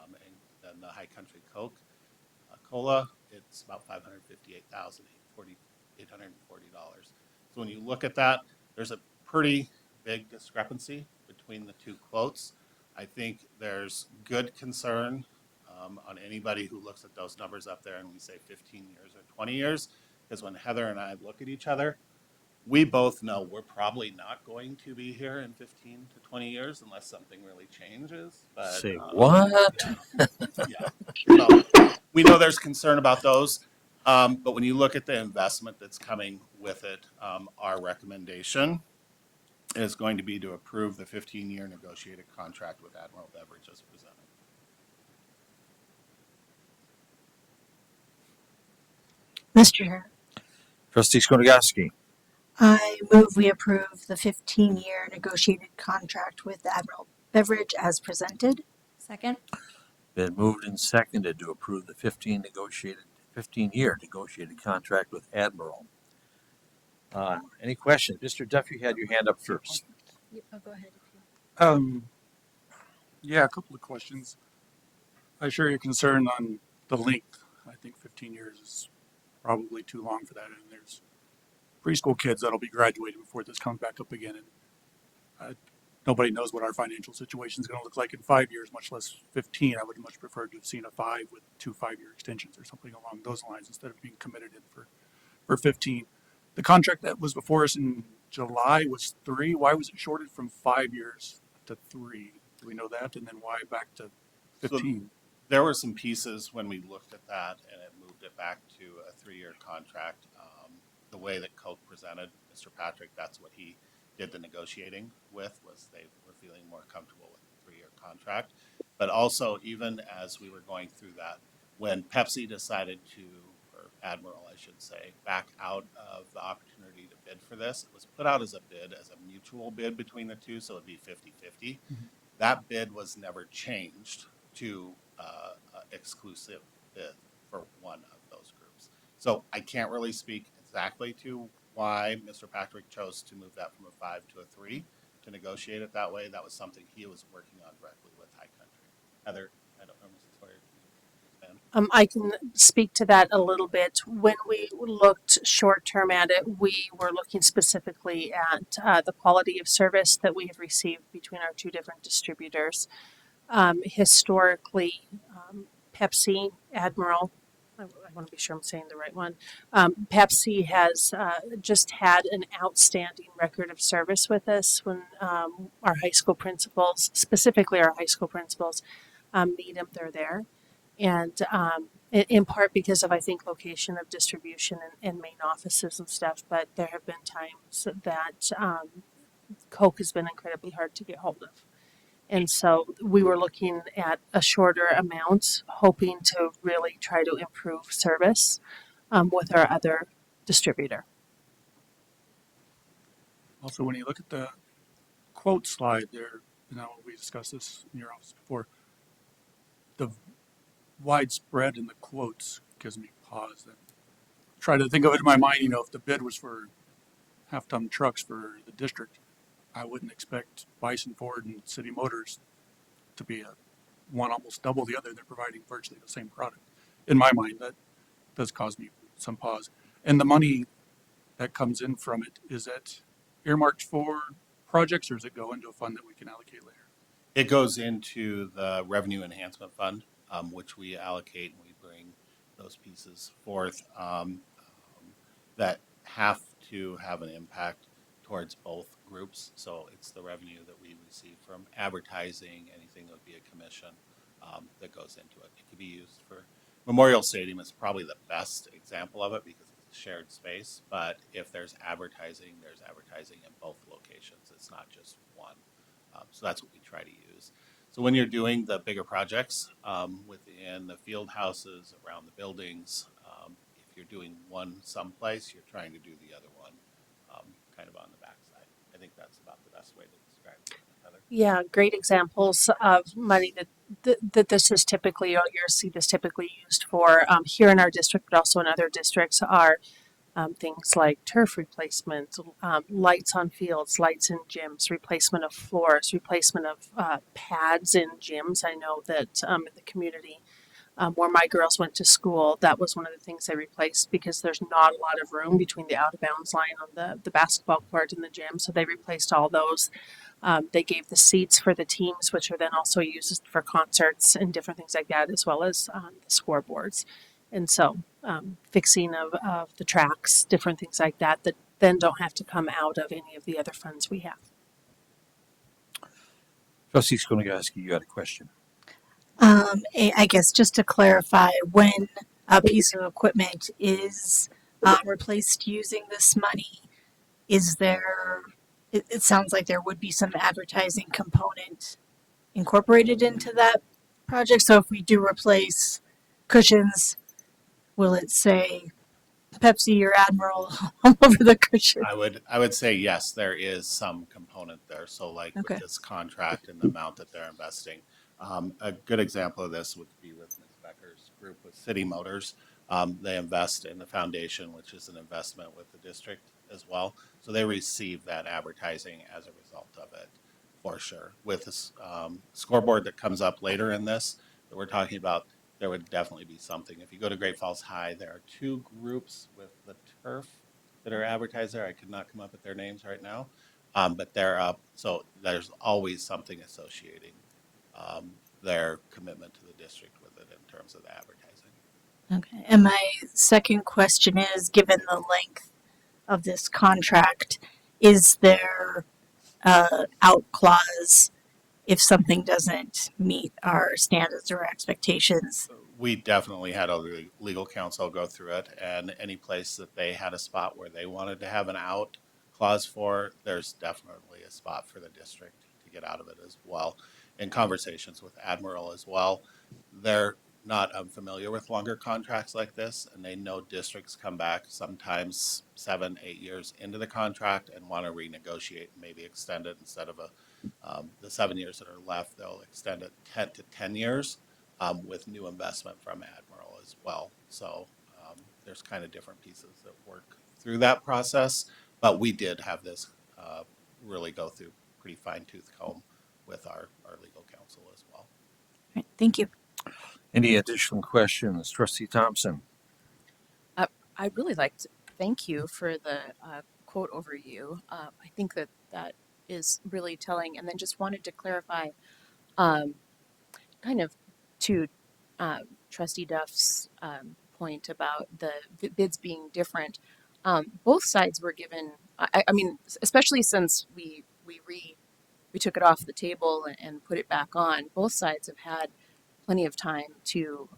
And then the High Country Coke Cola, it's about $558,840. So when you look at that, there's a pretty big discrepancy between the two quotes. I think there's good concern on anybody who looks at those numbers up there and we say 15 years or 20 years, because when Heather and I look at each other, we both know we're probably not going to be here in 15 to 20 years unless something really changes. But, Say what? Yeah. So we know there's concern about those. But when you look at the investment that's coming with it, our recommendation is going to be to approve the 15-year negotiated contract with Admiral Beverage as presented. Mr. Chair, Trustee Skonogowski. I move we approve the 15-year negotiated contract with Admiral Beverage as presented. Second? Been moved and seconded to approve the 15-year negotiated contract with Admiral. Any questions? Mr. Duff, you had your hand up first. Go ahead. Yeah, a couple of questions. I share your concern on the length. I think 15 years is probably too long for that, and there's preschool kids that'll be graduating before this comes back up again, and nobody knows what our financial situation is going to look like in 5 years, much less 15. I would much prefer to have seen a 5 with 2 5-year extensions or something along those lines instead of being committed in for 15. The contract that was before us in July was 3. Why was it shorted from 5 years to 3? Do we know that? And then why back to 15? So there were some pieces when we looked at that and it moved it back to a 3-year contract. The way that Coke presented Mr. Patrick, that's what he did the negotiating with, was they were feeling more comfortable with the 3-year contract. But also, even as we were going through that, when Pepsi decided to, or Admiral, I should say, back out of the opportunity to bid for this, it was put out as a bid, as a mutual bid between the two, so it'd be 50-50. That bid was never changed to exclusive bid for one of those groups. So I can't really speak exactly to why Mr. Patrick chose to move that from a 5 to a 3 to negotiate it that way. That was something he was working on directly with High Country. Heather, I don't know, Mrs. Hoyer, can you expand? I can speak to that a little bit. When we looked short term at it, we were looking specifically at the quality of service that we have received between our two different distributors. Historically, Pepsi, Admiral, I want to be sure I'm saying the right one. Pepsi has just had an outstanding record of service with us when our high school principals, specifically our high school principals, need them, they're there. And in part because of, I think, location of distribution and main offices and stuff, but there have been times that Coke has been incredibly hard to get hold of. And so we were looking at a shorter amount, hoping to really try to improve service with our other distributor. Also, when you look at the quote slide there, we discussed this in your office before, the widespread in the quotes gives me pause. And try to think of it in my mind, if the bid was for half-ton trucks for the district, I wouldn't expect Bison Ford and City Motors to be one almost double the other. They're providing virtually the same product. In my mind, that does cause me some pause. And the money that comes in from it, is that earmarked for projects, or does it go into a fund that we can allocate later? It goes into the Revenue Enhancement Fund, which we allocate and we bring those pieces forth that have to have an impact towards both groups. So it's the revenue that we receive from advertising, anything that would be a commission that goes into it. It could be used for Memorial Stadium is probably the best example of it because it's a shared space. But if there's advertising in both locations. It's not just one. So that's what we try to use. So when you're doing the bigger projects within the field houses, around the buildings, if you're doing one someplace, you're trying to do the other one kind of on the backside. I think that's about the best way to describe it. Heather? Yeah, great examples of money that this is typically, you'll see this typically used for here in our district, but also in other districts are things like turf replacement, lights on fields, lights in gyms, replacement of floors, replacement of pads in gyms. I know that in the community where my girls went to school, that was one of the things they replaced because there's not a lot of room between the out of bounds line on the basketball court and the gym. So they replaced all those. They gave the seats for the teams, which are then also used for concerts and different things like that, as well as the scoreboards. And so fixing of the tracks, different things like that then don't have to come out of any of the other funds we have. Trustee Skonigoski, you had a question. I guess just to clarify, when a piece of equipment is replaced using this money, is there, it sounds like there would be some advertising component incorporated into that project. So if we do replace cushions, will it say Pepsi or Admiral all over the cushion? I would say yes, there is some component there. So like Okay. with this contract and the amount that they're investing, a good example of this would be with Ms. Becker's group with City Motors. They invest in the foundation, which is an investment with the district as well. So they receive that advertising as a result of it, for sure. With this scoreboard that comes up later in this that we're talking about, there would definitely be something. If you go to Great Falls High, there are two groups with the turf that are advertised there. I could not come up with their names right now, but they're up. So there's always something associating their commitment to the district with it in terms of the advertising. Okay. And my second question is, given the length of this contract, is there out clause if something doesn't meet our standards or expectations? We definitely had a legal counsel go through it, and any place that they had a spot where they wanted to have an out clause for, there's definitely a spot for the district to get out of it as well. In conversations with Admiral as well, they're not unfamiliar with longer contracts like this, and they know districts come back sometimes 7, 8 years into the contract and want to renegotiate and maybe extend it instead of the 7 years that are left, they'll extend it 10 to 10 years. with new investment from Admiral as well. So there's kind of different pieces that work through that process, but we did have this really go through pretty fine tooth comb with our legal counsel as well. Right, thank you. Any additional questions? Trustee Thompson? I'd really like to thank you for the quote overview. I think that that is really telling. And then just wanted to clarify, um, kind of to Trustee Duff's point about the bids being different. Both sides were given. I mean, especially since we took it off the table and put it back on. Both sides have had plenty of time to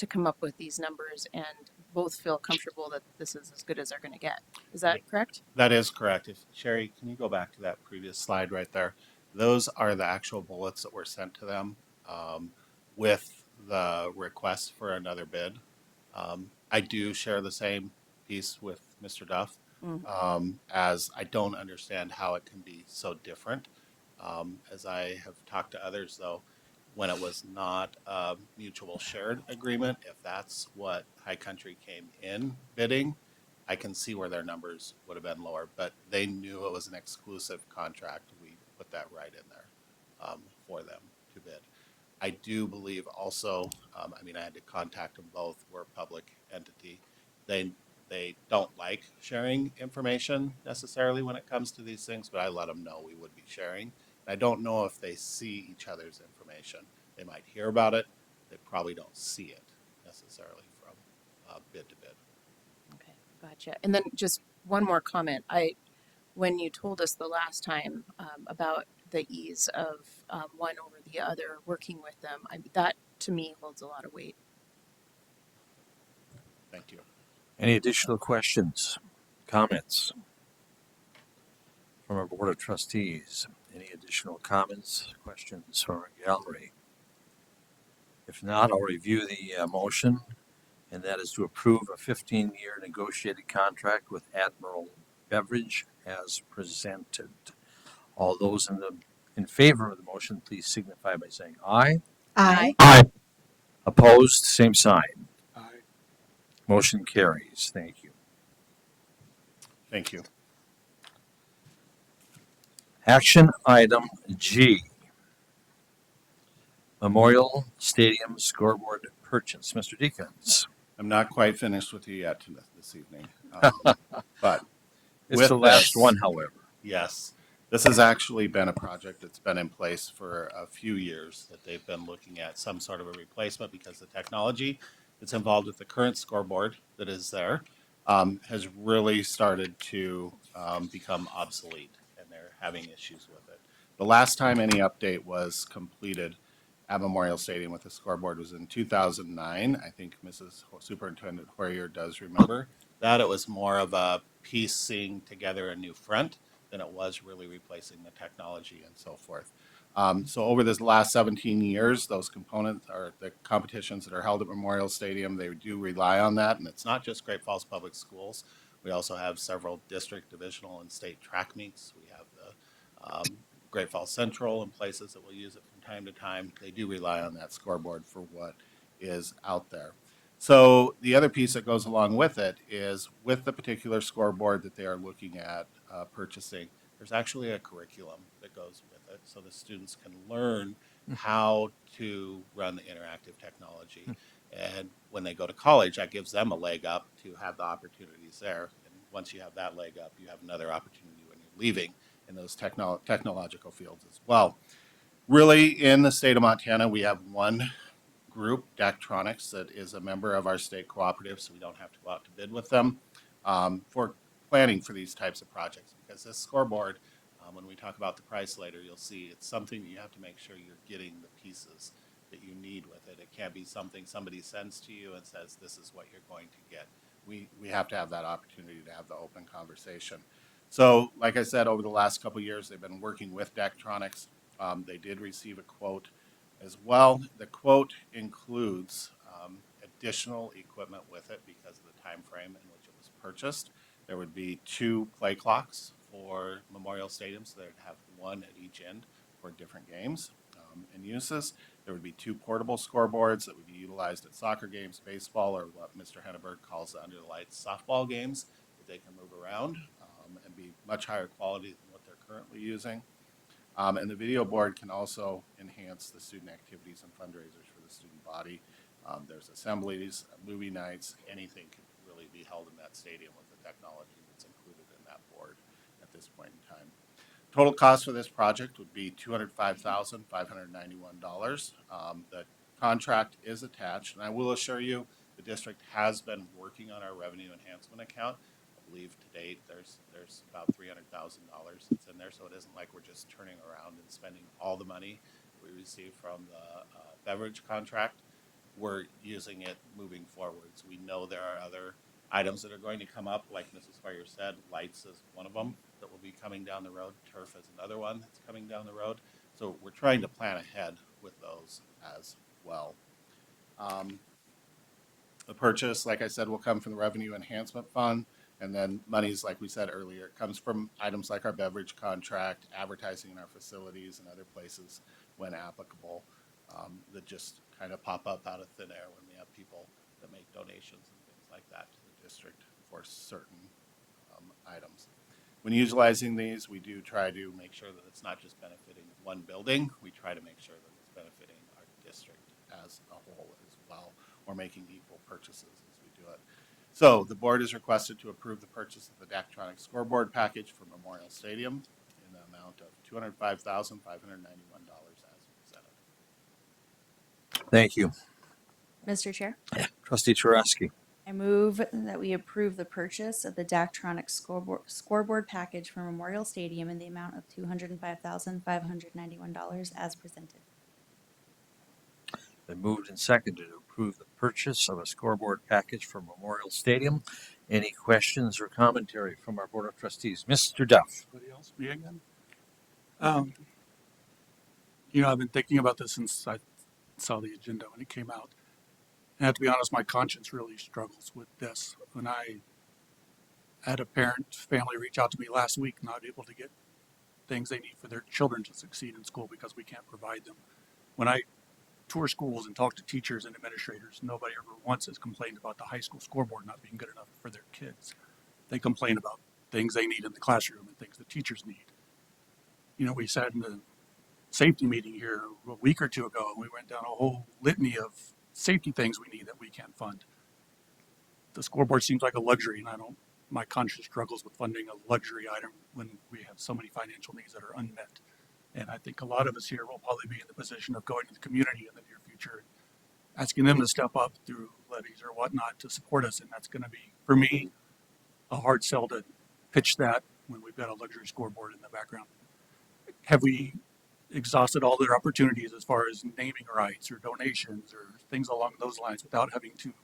come up with these numbers, and both feel comfortable that this is as good as they're going to get. Is that correct? That is correct. If Sherry, can you go back to that previous slide right there? Those are the actual bullets that were sent to them with the request for another bid. I do share the same piece with Mr. Duff, as I don't understand how it can be so different. As I have talked to others, though, when it was not a mutual shared agreement, if that's what High Country came in bidding, I can see where their numbers would have been lower, but they knew it was an exclusive contract. We put that right in there for them to bid. I do believe also, I mean, I had to contact them both. We're a public entity. They don't like sharing information necessarily when it comes to these things, but I let them know we would be sharing. I don't know if they see each other's information. They might hear about it. They probably don't see it necessarily from bid to bid. Okay, gotcha. And then just one more comment. When you told us the last time about the ease of one over the other, working with them, that to me holds a lot of weight. Thank you. Any additional questions, comments from our Board of Trustees? Any additional comments, questions from our gallery? If not, I'll review the motion, and that is to approve a 15-year negotiated contract with Admiral Beverage as presented. All those in favor of the motion, please signify by saying aye. Aye. Aye. Opposed, same sign. Aye. Motion carries. Thank you. Thank you. Action item G. Memorial Stadium scoreboard purchase. Mr. Deacons. I'm not quite finished with you yet this evening, but It's with the last this, one, however. yes, this has actually been a project that's been in place for a few years that they've been looking at some sort of a replacement because the technology that's involved with the current scoreboard that is there has really started to become obsolete, and they're having issues with it. The last time any update was completed at Memorial Stadium with the scoreboard was in 2009. I think Mrs. Superintendent Hoyer does remember that. It was more of a piecing together a new front than it was really replacing the technology and so forth. So over this last 17 years, those components are the competitions that are held at Memorial Stadium. They do rely on that, and it's not just Great Falls Public Schools. We also have several district, divisional, and state track meets. We have the Great Falls Central and places that will use it from time to time. They do rely on that scoreboard for what is out there. So the other piece that goes along with it is with the particular scoreboard that they are looking at purchasing, there's actually a curriculum that goes with it so the students can learn how to run the interactive technology. And when they go to college, that gives them a leg up to have the opportunities there. And once you have that leg up, you have another opportunity when you're leaving in those technological fields as well. Really, in the state of Montana, we have one group, Daktronics, that is a member of our state cooperative, so we don't have to go out to bid with them for planning for these types of projects. Because this scoreboard, when we talk about the price later, you'll see it's something that you have to make sure you're getting the pieces that you need with it. It can't be something somebody sends to you and says, this is what you're going to get. We have to have that opportunity to have the open conversation. So, like I said, over the last couple of years, they've been working with Daktronics. They did receive a quote as well. The quote includes additional equipment with it because of the time frame in which it was purchased. There would be 2 play clocks for Memorial Stadium, so they'd have one at each end for different games. and uses. There would be 2 portable scoreboards that would be utilized at soccer games, baseball, or what Mr. Henneberg calls the under the lights softball games, that they can move around and be much higher quality than what they're currently using. And the video board can also enhance the student activities and fundraisers for the student body. There's assemblies, movie nights, anything can really be held in that stadium with the technology that's included in that board at this point in time. Total cost for this project would be $205,591. The contract is attached, and I will assure you the district has been working on our revenue enhancement account. I believe to date there's about $300,000 that's in there, so it isn't like we're just turning around and spending all the money we received from the beverage contract. We're using it moving forwards. We know there are other items that are going to come up, like Mrs. Hoyer said. Lights is one of them that will be coming down the road. Turf is another one that's coming down the road. So we're trying to plan ahead with those as well. The purchase, like I said, will come from the Revenue Enhancement Fund, and then monies, like we said earlier, comes from items like our beverage contract, advertising in our facilities and other places when applicable, that just kind of pop up out of thin air when we have people that make donations and things like that to the district for certain items. When utilizing these, we do try to make sure that it's not just benefiting one building. We try to make sure that it's benefiting our district as a whole as well, or making equal purchases as we do it. So the board is requested to approve the purchase of the Daktronics scoreboard package for Memorial Stadium in the amount of $205,591 as presented. Thank you. Mr. Chair, Trustee Chareski. I move that we approve the purchase of the Daktronics scoreboard package for Memorial Stadium in the amount of $205,591 as presented. Been moved and seconded to approve the purchase of a scoreboard package for Memorial Stadium. Any questions or commentary from our Board of Trustees? Mr. Duff. Anybody else? Me again? I've been thinking about this since I saw the agenda when it came out. And I have to be honest, my conscience really struggles with this. When I had a family reach out to me last week, not able to get things they need for their children to succeed in school because we can't provide them. When I tour schools and talk to teachers and administrators, nobody ever once has complained about the high school scoreboard not being good enough for their kids. They complain about things they need in the classroom and things the teachers need. We sat in the safety meeting here a week or two ago, and we went down a whole litany of safety things we need that we can't fund. The scoreboard seems like a luxury, and my conscience struggles with funding a luxury item when we have so many financial needs that are unmet. And I think a lot of us here will probably be in the position of going to the community in the near future and asking them to step up through levies or whatnot to support us. And that's going to be, for me, a hard sell to pitch that when we've got a luxury scoreboard in the background. Have we exhausted all their opportunities as far as naming rights or donations or things along those lines without having to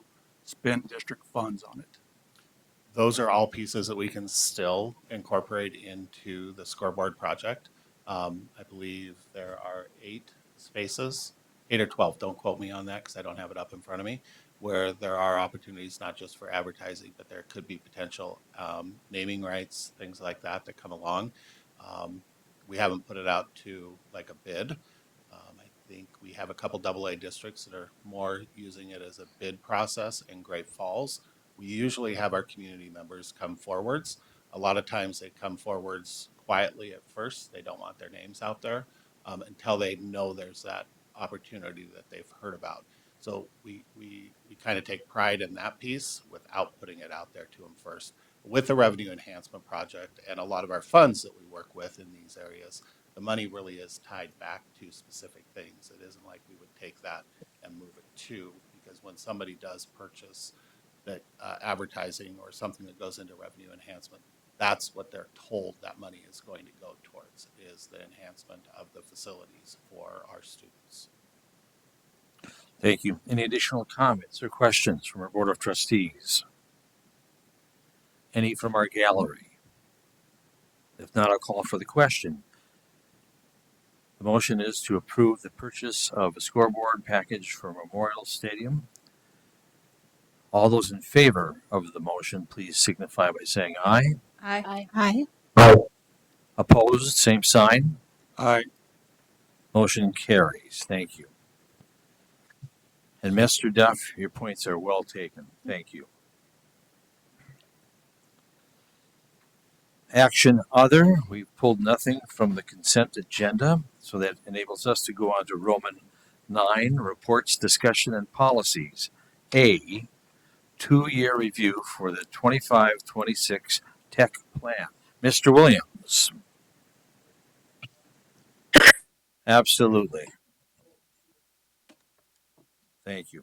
spend district funds on it? Those are all pieces that we can still incorporate into the scoreboard project. I believe there are 8 spaces, 8 or 12, don't quote me on that because I don't have it up in front of me, where there are opportunities not just for advertising, but there could be potential naming rights, things like that come along. We haven't put it out to like a bid. I think we have a couple AA districts that are more using it as a bid process in Great Falls. We usually have our community members come forwards. A lot of times they come forwards quietly at first. They don't want their names out there until they know there's that opportunity that they've heard about. So we kind of take pride in that piece without putting it out there to them first. With the Revenue Enhancement Project and a lot of our funds that we work with in these areas, the money really is tied back to specific things. It isn't like we would take that and move it to, because when somebody does purchase that advertising or something that goes into revenue enhancement, that's what they're told that money is going to go towards, is the enhancement of the facilities for our students. Thank you. Any additional comments or questions from our Board of Trustees? Any from our gallery? If not, I'll call for the question. The motion is to approve the purchase of a scoreboard package for Memorial Stadium. All those in favor of the motion, please signify by saying aye. Aye. Aye. Aye. Opposed, same sign. Aye. Motion carries. Thank you. And Mr. Duff, your points are well taken. Thank you. Action other, we've pulled nothing from the consent agenda, so that enables us to go on to Roman 9, reports, discussion, and policies. A, 2-year review for the 25-26 tech plan. Mr. Williams. Absolutely. Thank you.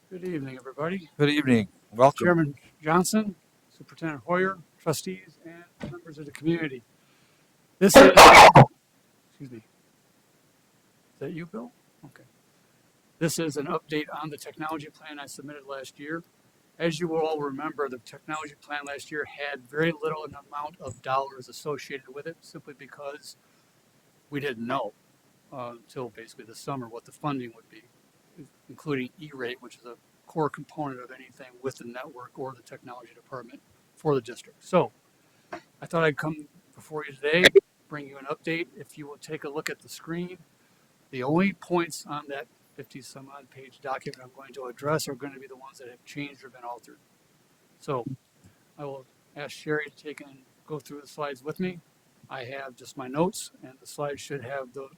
Good evening, everybody. Good evening. Welcome. Chairman Johnson, Superintendent Hoyer, trustees, and members of the community. This is, excuse me, is that you, Bill? Okay. This is an update on the technology plan I submitted last year. As you will all remember, the technology plan last year had very little amount of dollars associated with it, simply because we didn't know until basically the summer what the funding would be, including E-rate, which is a core component of anything with the network or the technology department for the district. So I thought I'd come before you today, bring you an update. If you will take a look at the screen, the only points on that 50 some odd page document I'm going to address are going to be the ones that have changed or been altered. So I will ask Sherry to take and go through the slides with me. I have just my notes, and the slides should have the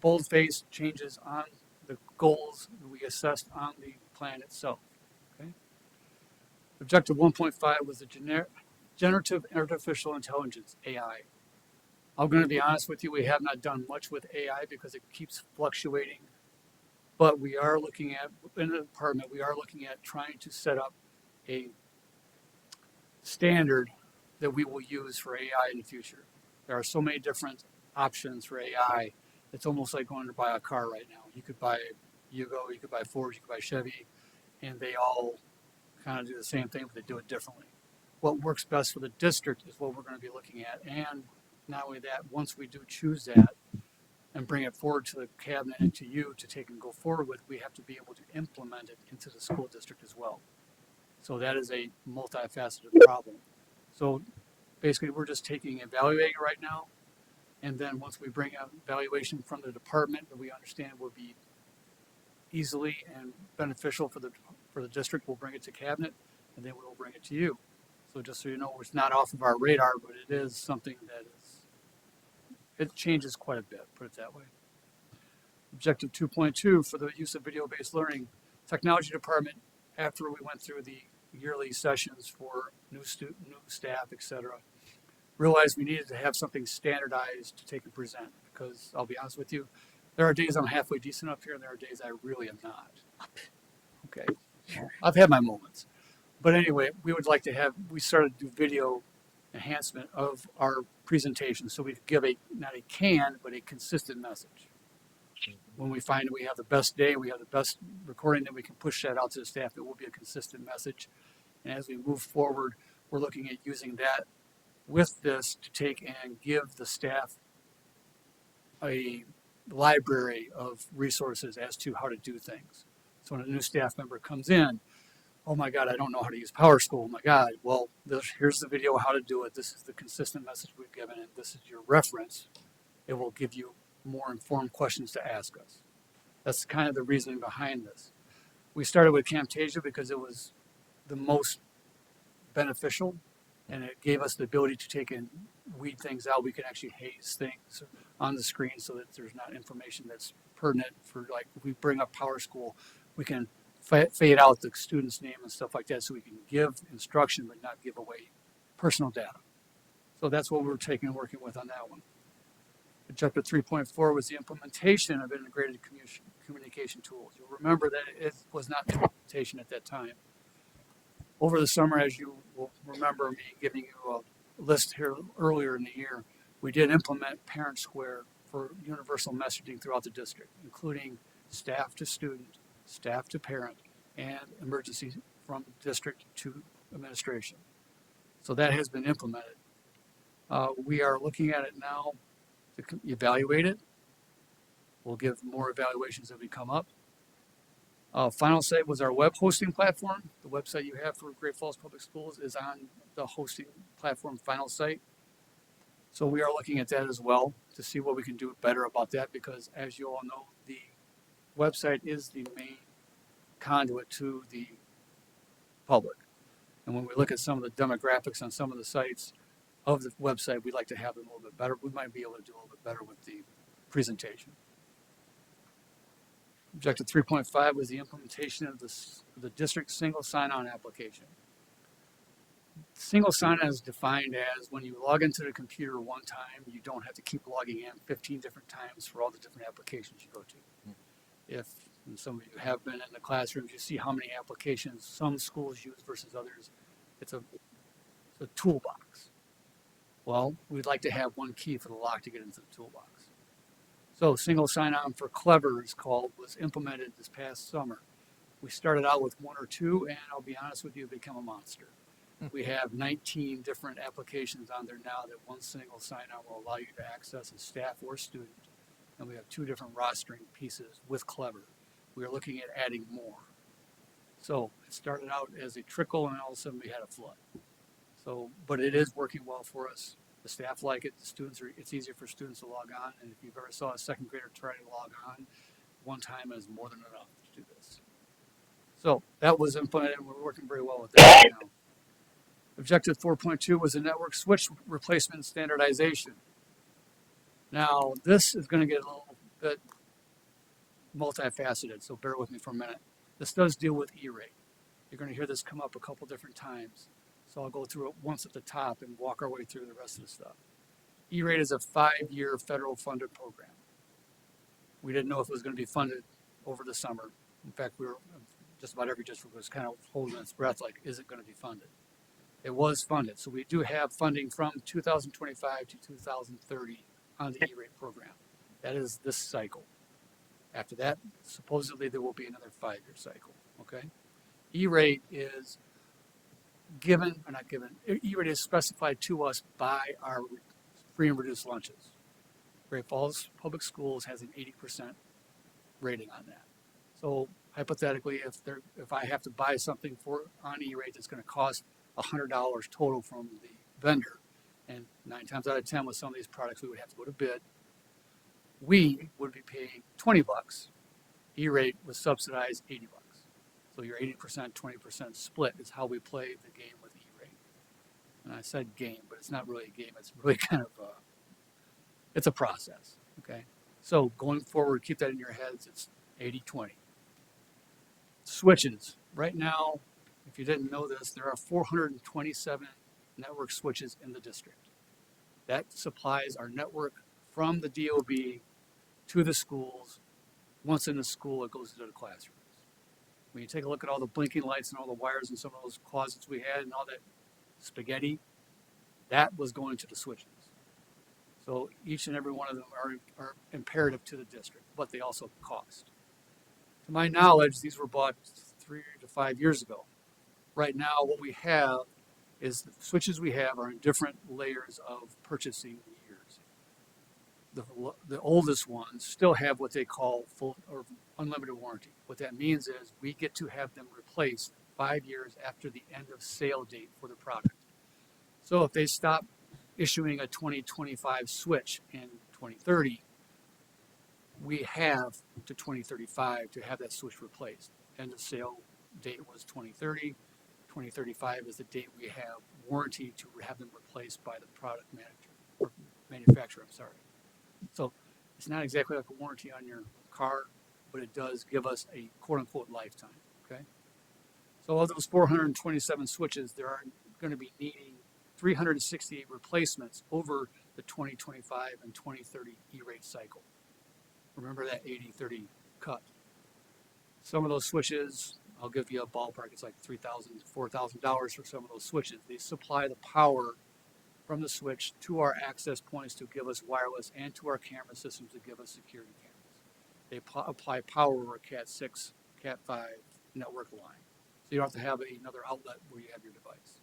boldface changes on the goals that we assessed on the plan itself. Okay. Objective 1.5 was the generative artificial intelligence, AI. I'm going to be honest with you, we have not done much with AI because it keeps fluctuating. But we are looking at, in the department, we are looking at trying to set up a standard that we will use for AI in the future. There are so many different options for AI. It's almost like going to buy a car right now. You could buy Yugo, you could buy Ford, you could buy Chevy, and they all kind of do the same thing, but they do it differently. What works best for the district is what we're going to be looking at. And not only that, once we do choose that and bring it forward to the cabinet and to you to take and go forward with, we have to be able to implement it into the school district as well. So that is a multifaceted problem. So basically, we're just taking and evaluating right now. And then once we bring a evaluation from the department that we understand will be easily and beneficial for the district, we'll bring it to cabinet, and then we'll bring it to you. So just so you know, it's not off of our radar, but it is something that it changes quite a bit, put it that way. Objective 2.2 for the use of video-based learning. Technology department, after we went through the yearly sessions for new staff, etc., realized we needed to have something standardized to take and present, because I'll be honest with you, there are days I'm halfway decent up here and there are days I really am not. Okay. I've had my moments. But anyway, we would like to have, we started to do video enhancement of our presentation so we could give not a canned, but a consistent message. When we find that we have the best day, we have the best recording, that we can push that out to the staff, it will be a consistent message. And as we move forward, we're looking at using that with this to take and give the staff a library of resources as to how to do things. So when a new staff member comes in, oh my God, I don't know how to use PowerSchool. Oh my God, well, here's the video how to do it. This is the consistent message we've given, and this is your reference. It will give you more informed questions to ask us. That's kind of the reasoning behind this. We started with Camtasia because it was the most beneficial, and it gave us the ability to take and weed things out. We can actually haze things on the screen so that there's not information that's pertinent for, like, if we bring up PowerSchool, we can fade out the student's name and stuff like that so we can give instruction but not give away personal data. So that's what we're taking and working with on that one. Objective 3.4 was the implementation of integrated communication tools. You'll remember that it was not implementation at that time. Over the summer, as you will remember me giving you a list here earlier in the year, we did implement Parent Square for universal messaging throughout the district, including staff to student, staff to parent, and emergency from district to administration. So that has been implemented. We are looking at it now to evaluate it We'll give more evaluations as we come up. Final site was our web hosting platform. The website you have for Great Falls Public Schools is on the hosting platform Final Site. So we are looking at that as well to see what we can do better about that, because as you all know, the website is the main conduit to the public. And when we look at some of the demographics on some of the sites of the website, we'd like to have them a little bit better. We might be able to do a little bit better with the presentation. Objective 3.5 was the implementation of the district single sign-on application. Single sign-on is defined as when you log into the computer one time, you don't have to keep logging in 15 different times for all the different applications you go to. If, and some of you have been in the classrooms, you see how many applications some schools use versus others. It's a toolbox. Well, we'd like to have one key for the lock to get into the toolbox. So single sign-on for Clever was implemented this past summer. We started out with one or two, and I'll be honest with you, become a monster. We have 19 different applications on there now that one single sign-on will allow you to access as staff or student. And we have 2 different rostering pieces with Clever. We are looking at adding more. So it started out as a trickle, and all of a sudden we had a flood. So, but it is working well for us. The staff like it. The students it's easier for students to log on. And if you've ever saw a second grader try to log on, one time is more than enough to do this. So that was implemented, and we're working very well with that now. Objective 4.2 was a network switch replacement and standardization. Now, this is going to get a little bit multifaceted, so bear with me for a minute. This does deal with E-rate. You're going to hear this come up a couple different times. So I'll go through it once at the top and walk our way through the rest of the stuff. E-rate is a 5-year federal funded program. We didn't know if it was going to be funded over the summer. In fact, we were just about every district was kind of holding its breath, like, is it going to be funded? It was funded. So we do have funding from 2025 to 2030 on the E-rate program. That is this cycle. After that, supposedly there will be another 5-year cycle, okay? E-rate is given, or not given, E-rate is specified to us by our free and reduced lunches. Great Falls Public Schools has an 80% rating on that. So hypothetically, if I have to buy something on E-rate that's going to cost $100 total from the vendor, and 9 times out of 10 with some of these products we would have to go to bid, we would be paying $20. E-rate was subsidized $80. So your 80%, 20% split is how we play the game with E-rate. And I said game, but it's not really a game. It's really kind of it's a process, okay? So going forward, keep that in your heads. It's 80-20. Switches. Right now, if you didn't know this, there are 427 network switches in the district. That supplies our network from the DOB to the schools. Once in the school, it goes into the classrooms. When you take a look at all the blinking lights and all the wires and some of those closets we had and all that spaghetti, that was going to the switches. So each and every one of them are imperative to the district, but they also cost. To my knowledge, these were bought 3 to 5 years ago. Right now, what we have is the switches we have are in different layers of purchasing years. The oldest ones still have what they call full or unlimited warranty. What that means is we get to have them replaced 5 years after the end of sale date for the product. So if they stop issuing a 2025 switch in 2030, we have to 2035 to have that switch replaced. End of sale date was 2030. 2035 is the date we have warranty to have them replaced by the product manager or manufacturer. I'm sorry. So it's not exactly like a warranty on your car, but it does give us a quote-unquote lifetime. Okay. So of those 427 switches, there are going to be needing 368 replacements over the 2025 and 2030 E-rate cycle. Remember that 80-30 cut. Some of those switches, I'll give you a ballpark, it's like $3,000 to $4,000 for some of those switches. They supply the power from the switch to our access points to give us wireless and to our camera systems to give us security cameras. They apply power over a Cat 6, Cat 5 network line. So you don't have to have another outlet where you have your device.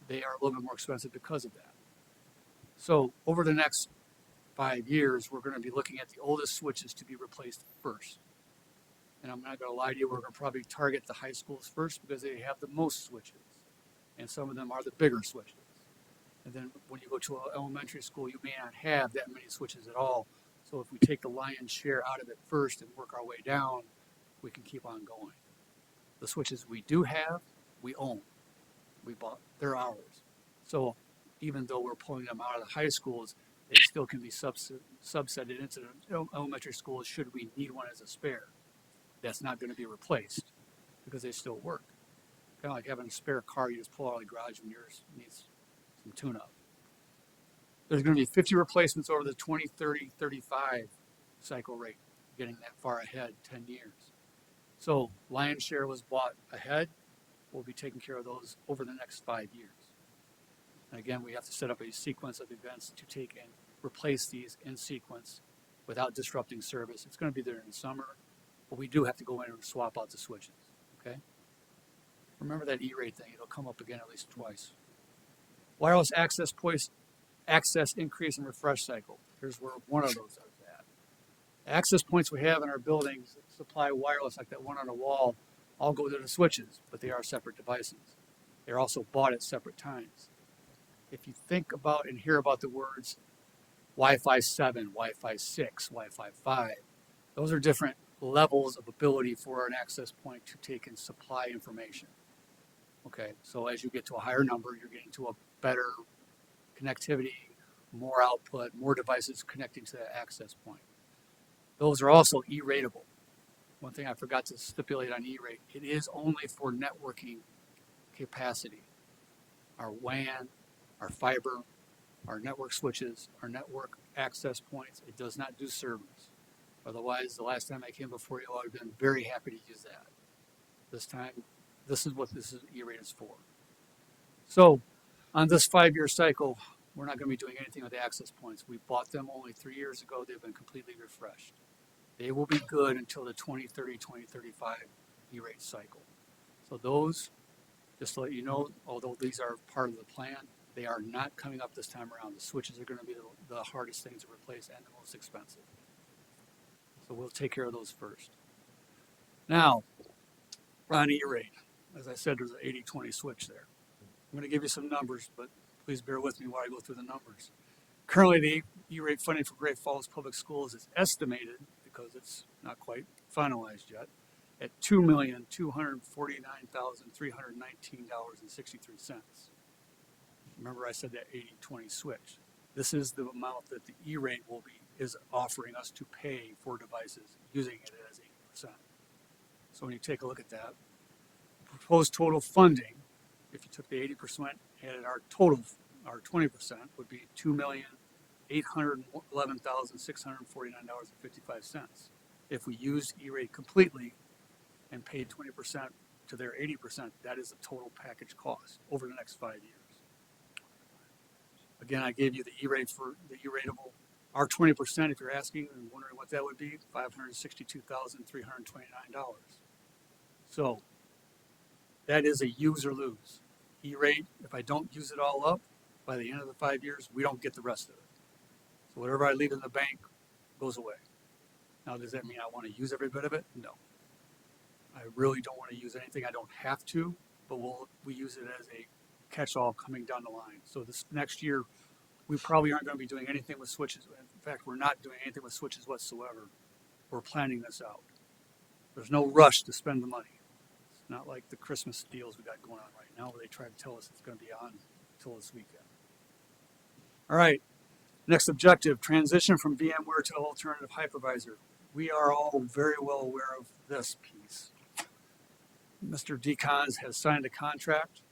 They are a little bit more expensive because of that. So over the next 5 years, we're going to be looking at the oldest switches to be replaced first. And I'm not going to lie to you, we're going to probably target the high schools first because they have the most switches. And some of them are the bigger switches. And then when you go to an elementary school, you may not have that many switches at all. So if we take the lion's share out of it first and work our way down, we can keep on going. The switches we do have, we own. We bought, they're ours. So even though we're pulling them out of the high schools, they still can be subsetted into the elementary schools should we need one as a spare. That's not going to be replaced because they still work. Kind of like having a spare car you just pull out of the garage when yours needs some tune-up. There's going to be 50 replacements over the 20, 30, 35 cycle rate, getting that far ahead, 10 years. So lion's share was bought ahead. We'll be taking care of those over the next 5 years. And again, we have to set up a sequence of events to take and replace these in sequence without disrupting service. It's going to be there in the summer, but we do have to go in and swap out the switches, okay? Remember that E-rate thing. It'll come up again at least twice. Wireless access points, access increase and refresh cycle. Here's where one of those is at. Access points we have in our buildings that supply wireless, like that one on the wall, all go to the switches, but they are separate devices. They're also bought at separate times. If you think about and hear about the words Wi-Fi 7, Wi-Fi 6, Wi-Fi 5, those are different levels of ability for an access point to take and supply information. Okay, so as you get to a higher number, you're getting to a better connectivity, more output, more devices connecting to that access point. Those are also E-rateable. One thing I forgot to stipulate on E-rate, it is only for networking capacity. Our WAN, our fiber, our network switches, our network access points, it does not do servers. Otherwise, the last time I came before you, I would have been very happy to use that. This time, this is what this E-rate is for. So, on this 5-year cycle, we're not going to be doing anything with the access points. We bought them only 3 years ago. They've been completely refreshed. They will be good until the 2030, 2035 E-rate cycle. So those, just to let you know, although these are part of the plan, they are not coming up this time around. The switches are going to be the hardest things to replace and the most expensive. So we'll take care of those first. Now, on E-rate, as I said, there's an 80-20 switch there. I'm going to give you some numbers, but please bear with me while I go through the numbers. Currently, the E-rate funding for Great Falls Public Schools is estimated, because it's not quite finalized yet, at $2,249,319.63. Remember I said that 80-20 switch. This is the amount that the E-rate is offering us to pay for devices using it as 80%. So when you take a look at that, proposed total funding, if you took the 80% and added our 20% would be $2,811,649.55. If we used E-rate completely and paid 20% to their 80%, that is the total package cost over the next 5 years. Again, I gave you the E-rate for the E-rateable. Our 20%, if you're asking and wondering what that would be, $562,329. So that is a use or lose. E-rate, if I don't use it all up, by the end of the 5 years, we don't get the rest of it. So whatever I leave in the bank goes away. Now, does that mean I want to use every bit of it? No. I really don't want to use anything I don't have to, but we use it as a catch-all coming down the line. So this next year, we probably aren't going to be doing anything with switches. In fact, we're not doing anything with switches whatsoever. We're planning this out. There's no rush to spend the money. It's not like the Christmas deals we got going on right now where they try to tell us it's going to be on until this weekend. All right, next objective, transition from VMware to alternative hypervisor. We are all very well aware of this piece. Mr. Decons has signed a contract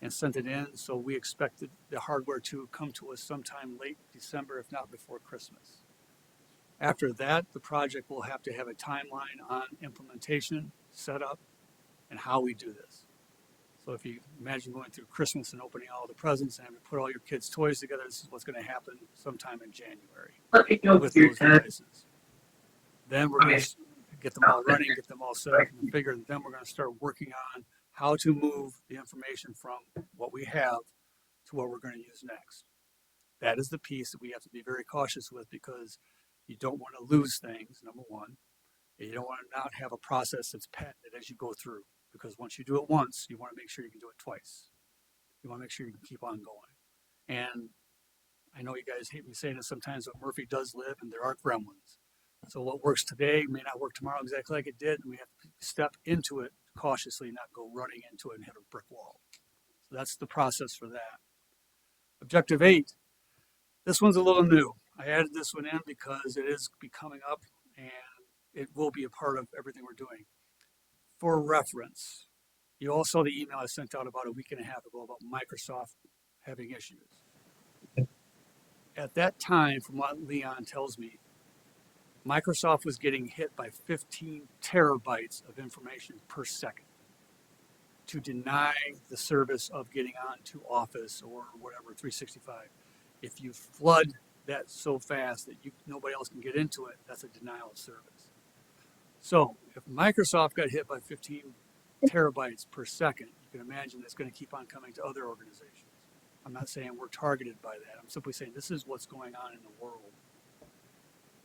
and sent it in, so we expected the hardware to come to us sometime late December, if not before Christmas. After that, the project will have to have a timeline on implementation, setup, and how we do this. So if you imagine going through Christmas and opening all the presents and having to put all your kids' toys together, this is what's going to happen sometime in January with those devices. Then we're going to get them all running, get them all set up and configured, and then we're going to start working on how to move the information from what we have to what we're going to use next. that is the piece that we have to be very cautious with, because you don't want to lose things, number one. And you don't want to not have a process that's patented as you go through, because once you do it once, you want to make sure you can do it twice. You want to make sure you can keep on going. And I know you guys hate me saying this sometimes, but Murphy does live and there are gremlins. So what works today may not work tomorrow exactly like it did, and we have to step into it cautiously, not go running into it and hit a brick wall. So that's the process for that. Objective 8, this one's a little new. I added this one in because it is becoming up and it will be a part of everything we're doing. For reference, you all saw the email I sent out about a week and a half ago about Microsoft having issues. At that time, from what Leon tells me, Microsoft was getting hit by 15 terabytes of information per second to deny the service of getting onto Office or whatever, 365. If you flood that so fast that nobody else can get into it, that's a denial of service. So if Microsoft got hit by 15 terabytes per second, you can imagine it's going to keep on coming to other organizations. I'm not saying we're targeted by that. I'm simply saying this is what's going on in the world.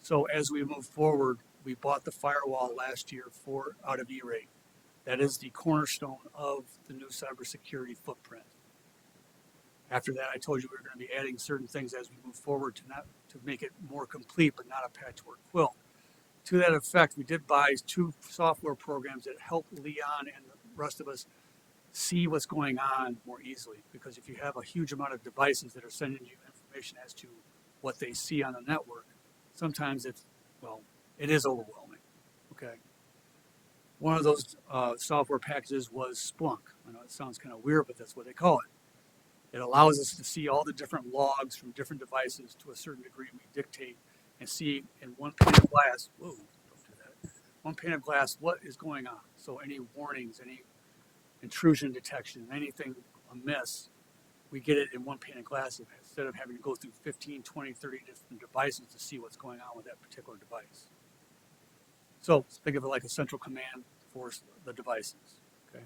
So as we move forward, we bought the firewall last year out of E-Rate. That is the cornerstone of the new cybersecurity footprint. After that, I told you we were going to be adding certain things as we move forward to make it more complete, but not a patchwork quilt. To that effect, we did buy 2 software programs that help Leon and the rest of us see what's going on more easily. Because if you have a huge amount of devices that are sending you information as to what they see on the network, sometimes it is overwhelming. Okay. One of those software packages was Splunk. I know it sounds kind of weird, but that's what they call it. It allows us to see all the different logs from different devices to a certain degree. We dictate and see in one pane of glass, don't do that. One pane of glass, what is going on? So any warnings, any intrusion detection, anything amiss, we get it in one pane of glass instead of having to go through 15, 20, 30 different devices to see what's going on with that particular device. So think of it like a central command for the devices. Okay.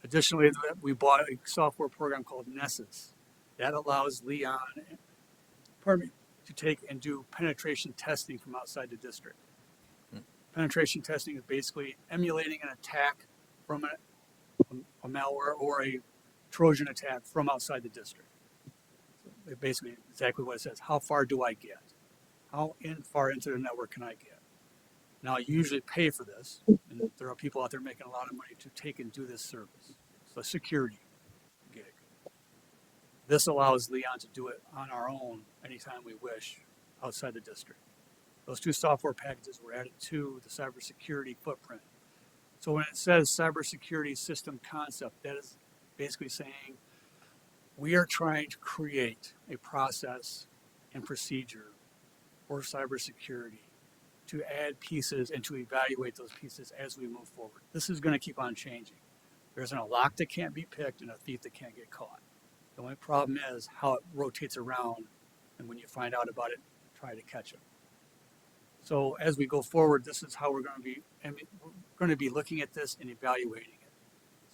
Additionally, we bought a software program called Nessus that allows Leon, to take and do penetration testing from outside the district. Penetration testing is basically emulating an attack from a malware or a Trojan attack from outside the district. So basically, exactly what it says. How far do I get? How far into the network can I get? Now, you usually pay for this, and there are people out there making a lot of money to take and do this service. It's a security gig. This allows Leon to do it on our own anytime we wish outside the district. Those 2 software packages were added to the cybersecurity footprint. So when it says cybersecurity system concept, that is basically saying we are trying to create a process and procedure for cybersecurity to add pieces and to evaluate those pieces as we move forward. This is going to keep on changing. There isn't a lock that can't be picked and a thief that can't get caught. The only problem is how it rotates around, and when you find out about it, try to catch it. So as we go forward, this is how we're going to be looking at this and evaluating it.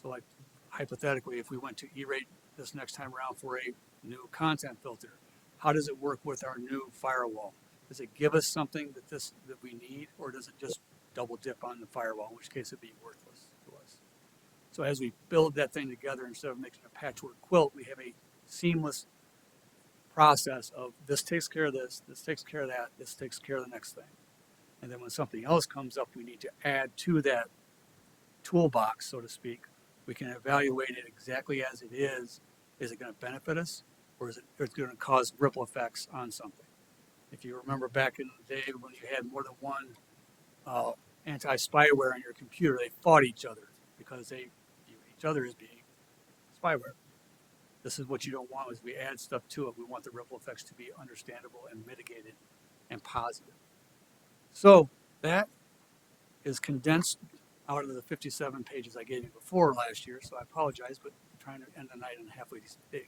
So like hypothetically, if we went to E-Rate this next time around for a new content filter, how does it work with our new firewall? Does it give us something that we need, or does it just double dip on the firewall, in which case it'd be worthless to us? So as we build that thing together, instead of making a patchwork quilt, we have a seamless process of this takes care of this takes care of that, this takes care of the next thing. And then when something else comes up we need to add to that toolbox, so to speak, we can evaluate it exactly as it is. Is it going to benefit us, or is it going to cause ripple effects on something? If you remember back in the day when you had more than one anti-spyware on your computer, they fought each other because they viewed each other as being spyware. This is what you don't want. As we add stuff to it, we want the ripple effects to be understandable and mitigated and positive. So that is condensed out of the 57 pages I gave you before last year. So I apologize, but I'm trying to end the night on a halfway decent day.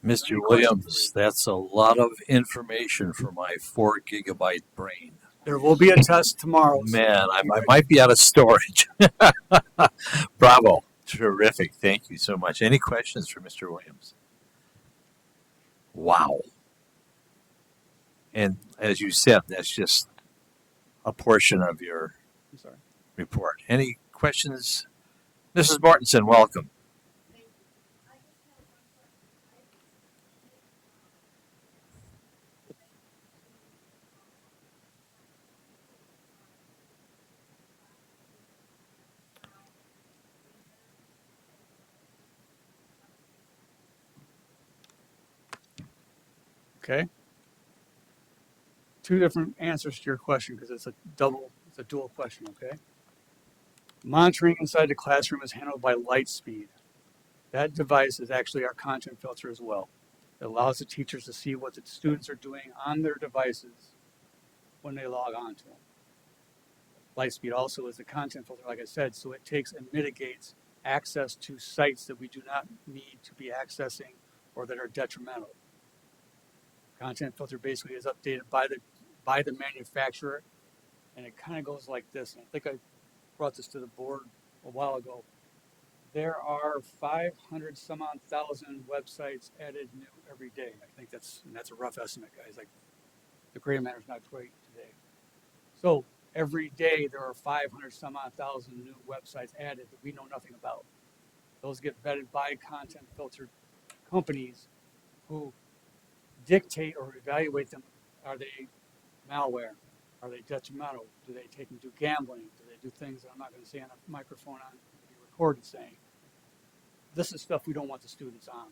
Mr. Williams, that's a lot of information for my 4 gigabyte brain. There will be a test tomorrow. Man, I might be out of storage. Bravo. Terrific. Thank you so much. Any questions for Mr. Williams? Wow. And as you said, that's just a portion of your I'm sorry. report. Any questions? Mrs. Mortensen, welcome. Okay. Two different answers to your question because it's a dual question. Okay. Monitoring inside the classroom is handled by Lightspeed. That device is actually our content filter as well. It allows the teachers to see what the students are doing on their devices when they log on to them. Lightspeed also is the content filter, like I said, so it takes and mitigates access to sites that we do not need to be accessing or that are detrimental. Content filter basically is updated by the manufacturer, and it kind of goes like this. And I think I brought this to the board a while ago. There are 500 some odd thousand websites added new every day. I think that's a rough estimate, guys. Like the gray matter's not great today. So every day there are 500 some odd thousand new websites added that we know nothing about. Those get vetted by content filter companies who dictate or evaluate them. Are they malware? Are they detrimental? Do they take and do gambling? Do they do things that I'm not going to say on a microphone on be recorded saying? This is stuff we don't want the students on.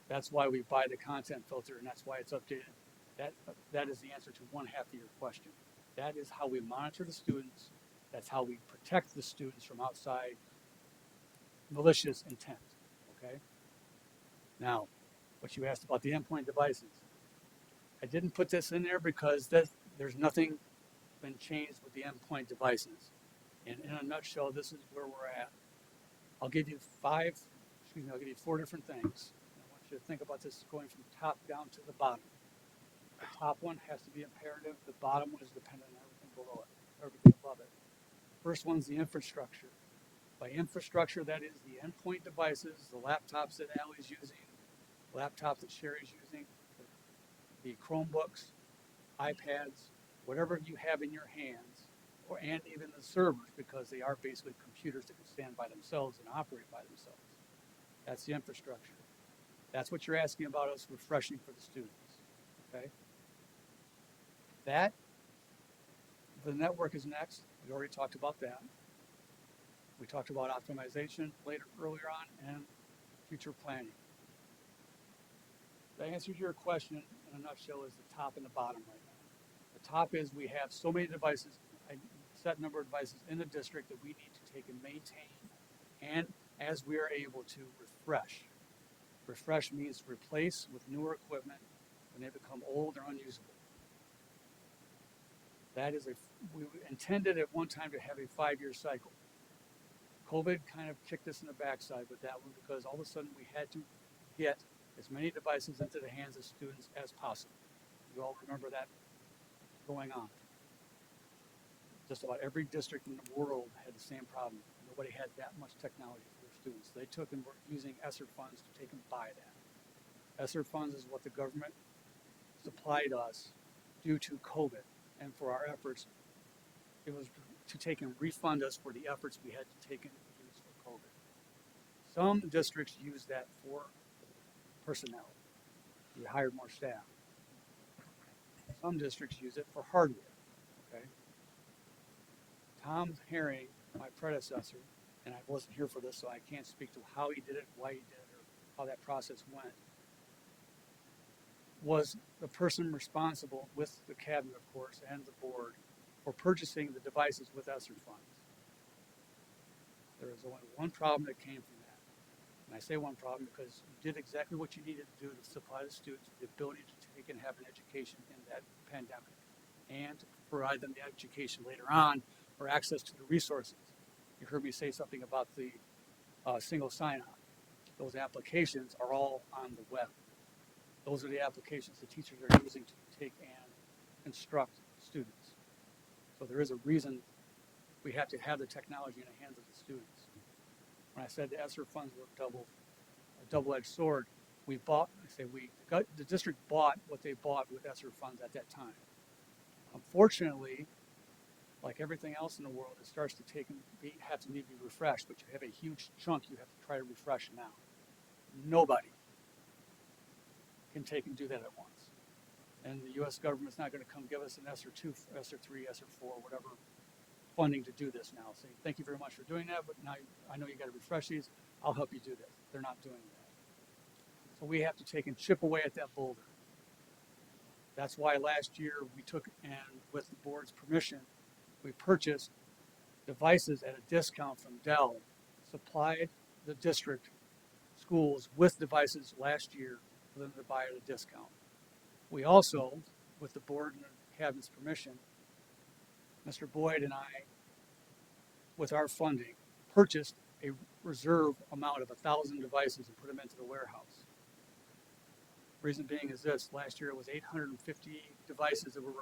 That's why we buy the content filter, and that's why it's updated. That is the answer to one half of your question. That is how we monitor the students. That's how we protect the students from outside malicious intent. Okay. Now, what you asked about the endpoint devices, I didn't put this in there because there's nothing been changed with the endpoint devices. And in a nutshell, this is where we're at. I'll give you I'll give you four different things. I want you to think about this going from top down to the bottom. The top one has to be imperative. The bottom one is dependent on everything below it, everything above it. First one's the infrastructure. By infrastructure, that is the endpoint devices, the laptops that Allie's using, laptops that Sherry's using, the Chromebooks, iPads, whatever you have in your hands, and even the servers, because they are basically computers that can stand by themselves and operate by themselves. That's the infrastructure. That's what you're asking about us refreshing for the students. Okay? The network is next. We already talked about that. We talked about optimization earlier on and future planning. The answer to your question in a nutshell is the top and the bottom right now. The top is we have so many devices, a set number of devices in the district that we need to take and maintain, and as we are able to refresh. Refresh means replace with newer equipment when they become old or unusable. We intended at one time to have a 5-year cycle. COVID kind of kicked us in the backside with that one because all of a sudden we had to get as many devices into the hands of students as possible. You all remember that going on. Just about every district in the world had the same problem. Nobody had that much technology for their students. They took and were using ESSER funds to take and buy that. ESSER funds is what the government supplied us due to COVID. And for our efforts, it was to take and refund us for the efforts we had to take and use for COVID. Some districts use that for personnel. We hired more staff. Some districts use it for hardware. Okay. Tom Herring, my predecessor, and I wasn't here for this, so I can't speak to how he did it, why he did it, or how that process went, was the person responsible with the cabinet, of course, and the board for purchasing the devices with ESSER funds. There was only one problem that came from that. And I say one problem because you did exactly what you needed to do to supply the students with the ability to take and have an education in that pandemic and to provide them the education later on or access to the resources. You heard me say something about the single sign-on. Those applications are all on the web. Those are the applications the teachers are using to take and instruct students. So there is a reason we have to have the technology in the hands of the students. When I said the ESSER funds were a double-edged sword, the district bought what they bought with ESSER funds at that time. Unfortunately, like everything else in the world, it starts to have to need to be refreshed, but you have a huge chunk you have to try to refresh now. Nobody can take and do that at once. And the U.S. government's not going to come give us an ESSER 2, ESSER 3, ESSER 4, whatever funding to do this now. Saying, thank you very much for doing that, but now I know you got to refresh these. I'll help you do this. They're not doing that. So we have to take and chip away at that boulder. That's why last year we took and with the board's permission, we purchased devices at a discount from Dell, supplied the district schools with devices last year for them to buy at a discount. We also, with the board and the cabinet's permission, Mr. Boyd and I, with our funding, purchased a reserve amount of 1,000 devices and put them into the warehouse. Reason being is this: last year it was 850 devices that were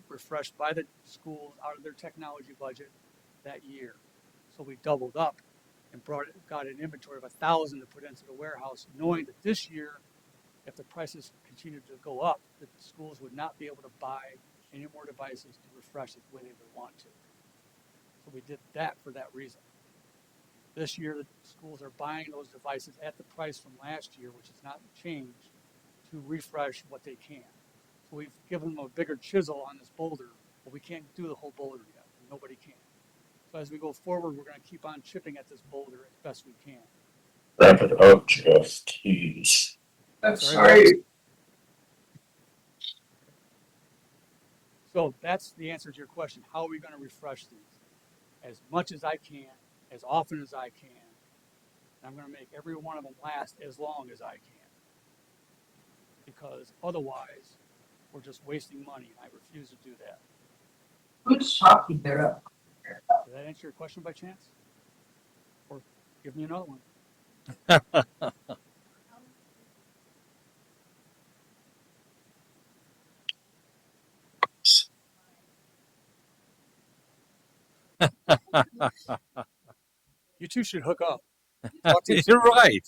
refreshed by the schools out of their technology budget that year. So we doubled up and got an inventory of 1,000 to put into the warehouse, knowing that this year, if the prices continued to go up, the schools would not be able to buy any more devices to refresh it the way they would want to. So we did that for that reason. This year, the schools are buying those devices at the price from last year, which has not changed, to refresh what they can. So we've given them a bigger chisel on this boulder, but we can't do the whole boulder yet. Nobody can. So as we go forward, we're going to keep on chipping at this boulder as best we can. Wrap it up, Jeff. Jeez. Sorry. So that's the answer to your question. How are we going to refresh these? As much as I can, as often as I can. And I'm going to make every one of them last as long as I can. Because otherwise, we're just wasting money, and I refuse to do that. Who's talking there? Did that answer your question by chance? Or give me another one. You two should hook up. You're right.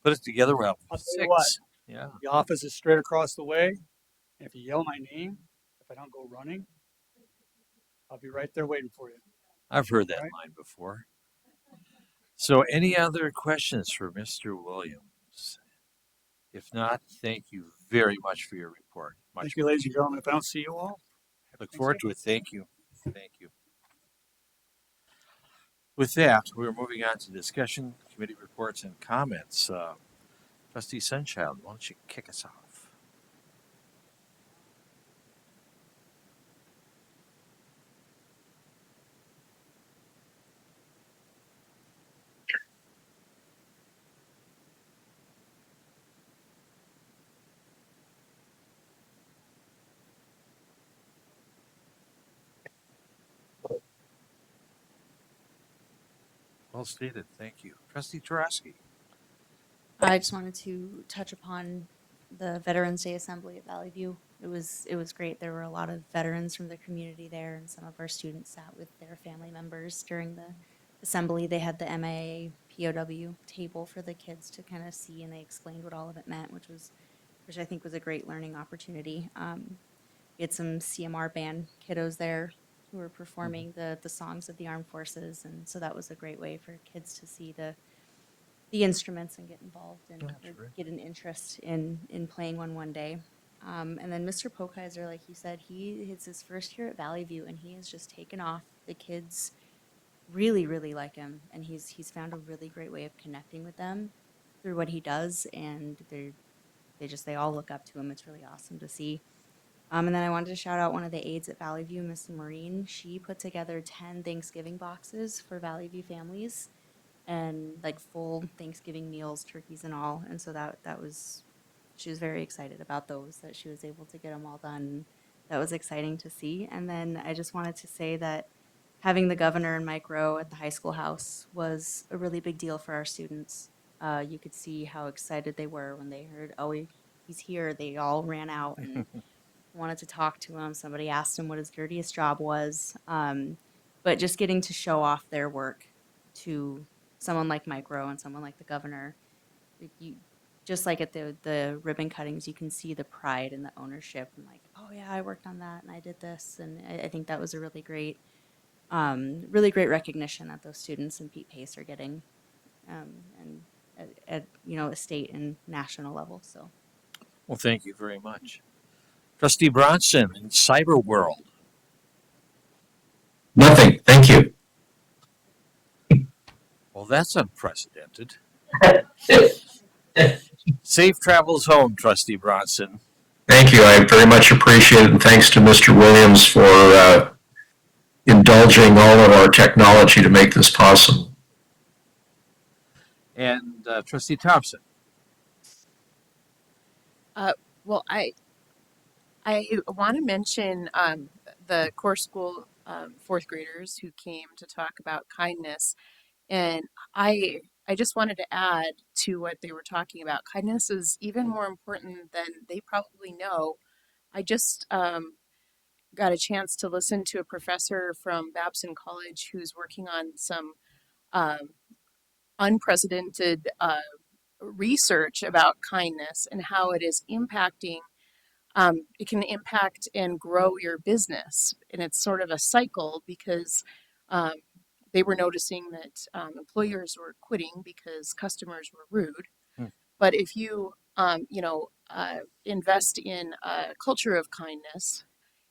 Put it together well. I'll tell you what. Yeah. The office is straight across the way. And if you yell my name, if I don't go running, I'll be right there waiting for you. I've heard that line before. So any other questions for Mr. Williams? If not, thank you very much for your report. Thank you, ladies and gentlemen. If I don't see you all, look forward to it. Thank you. Thank you. With that, we're moving on to discussion, committee reports, and comments. Trustee Sunchild, why don't you kick us off? Well stated. Thank you. Trustee Tarasky. I just wanted to touch upon the Veterans Day Assembly at Valley View. It was great. There were a lot of veterans from the community there, and some of our students sat with their family members during the assembly. They had the MIA POW table for the kids to kind of see, and they explained what all of it meant, which I think was a great learning opportunity. We had some CMR band kiddos there who were performing the songs of the armed forces, and so that was a great way for kids to see the instruments and get involved and get an interest in playing one day. And then Mr. Pokaiser, like you said, it's his first year at Valley View, and he has just taken off. The kids really, really like him, and he's found a really great way of connecting with them through what he does, and they all look up to him. It's really awesome to see. And then I wanted to shout out one of the aides at Valley View, Miss Maureen. She put together 10 Thanksgiving boxes for Valley View families, and like full Thanksgiving meals, turkeys and all. And so she was very excited about those, that she was able to get them all done. That was exciting to see. And then I just wanted to say that having the governor and Mike Rowe at the high school house was a really big deal for our students. You could see how excited they were when they heard, oh, he's here. They all ran out and wanted to talk to him. Somebody asked him what his dirtiest job was. But just getting to show off their work to someone like Mike Rowe and someone like the governor, just like at the ribbon cuttings, you can see the pride and the ownership and like, oh yeah, I worked on that and I did this. And I think that was a really great recognition that those students in Pete Pace are getting, and at a state and national level. So. Well, thank you very much. Trustee Bronson in Cyber World. Nothing, thank you. Well, that's unprecedented. Safe travels home, Trustee Bronson. Thank you, I very much appreciate it, and thanks to Mr. Williams for indulging all of our technology to make this possible. And Trustee Thompson. Well, I want to mention the core school fourth graders who came to talk about kindness, and I just wanted to add to what they were talking about. Kindness is even more important than they probably know. I just got a chance to listen to a professor from Babson College who's working on some um, unprecedented research about kindness and how it is impacting. It can impact and grow your business, and it's sort of a cycle because um, they were noticing that employers were quitting because customers were rude. But if you invest in a culture of kindness,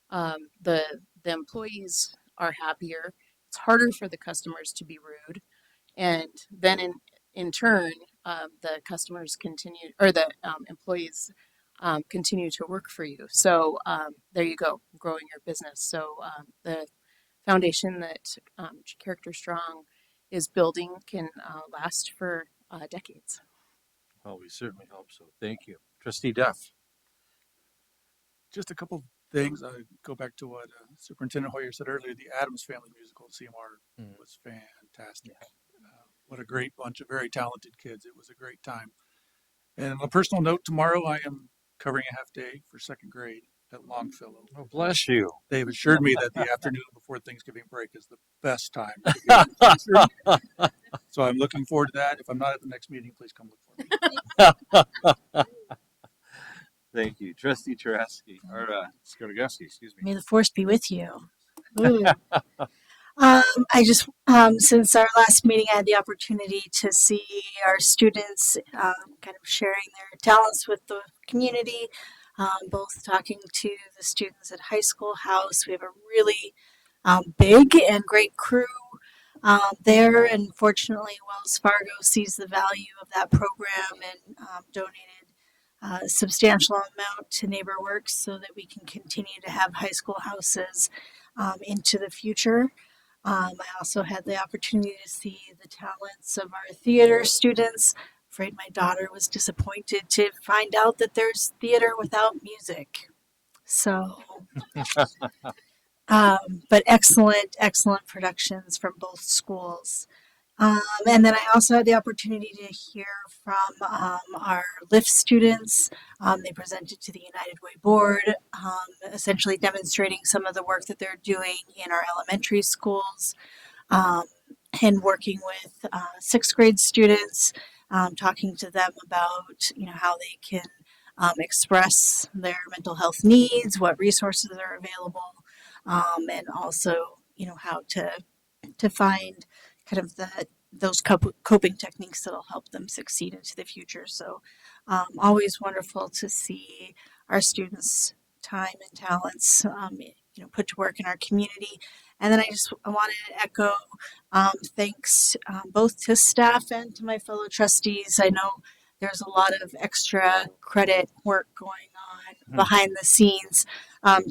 the employees are happier. It's harder for the customers to be rude, and then in turn, the customers continue or the employees continue to work for you. So there you go, growing your business. So the foundation that Character Strong is building can last for decades. Well, we certainly hope so. Thank you. Trustee Duff. Just a couple things. I go back to what Superintendent Hoyer said earlier. The Addams Family musical at CMR was fantastic. What a great bunch of very talented kids. It was a great time. And on a personal note, tomorrow I am covering a half day for second grade at Longfellow. Oh, bless you. They've assured me that the afternoon before Thanksgiving break is the best time to be in the classroom. So I'm looking forward to that. If I'm not at the next meeting, please come look for me. Thank you. Trustee Charaski, or Skorogoski, excuse me. May the force be with you. I just, since our last meeting, I had the opportunity to see our students kind of sharing their talents with the community, both talking to the students at High School House. We have a really big and great crew there, and fortunately, Wells Fargo sees the value of that program and donated a substantial amount to NeighborWorks so that we can continue to have high school houses into the future. I also had the opportunity to see the talents of our theater students. Afraid my daughter was disappointed to find out that there's theater without music. So, but excellent productions from both schools. And then I also had the opportunity to hear from our LIFT students. They presented to the United Way Board, essentially demonstrating some of the work that they're doing in our elementary schools, and working with sixth grade students, talking to them about how they can express their mental health needs, what resources are available, and also how to find kind of those coping techniques that'll help them succeed into the future. So always wonderful to see our students' time and talents put to work in our community. And then I wanted to echo thanks both to staff and to my fellow trustees. I know there's a lot of extra credit work going on behind the scenes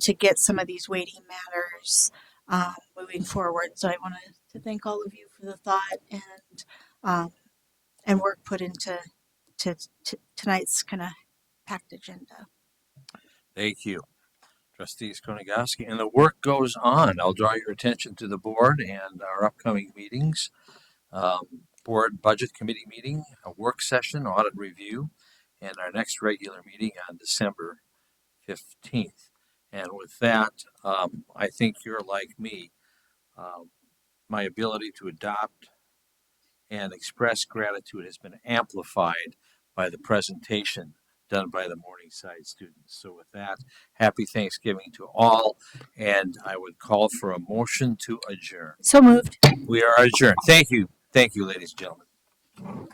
to get some of these weighty matters moving forward. So I want to thank all of you for the thought and work put into tonight's kind of packed agenda. Thank you, Trustee Skorogoski. And the work goes on. I'll draw your attention to the board and our upcoming meetings. Board Budget Committee meeting, a work session, audit review, and our next regular meeting on December 15th. And with that, I think you're like me. My ability to adopt and express gratitude has been amplified by the presentation done by the Morningside students. So with that, happy Thanksgiving to all, and I would call for a motion to adjourn. So moved. We are adjourned. Thank you. Thank you, ladies and gentlemen.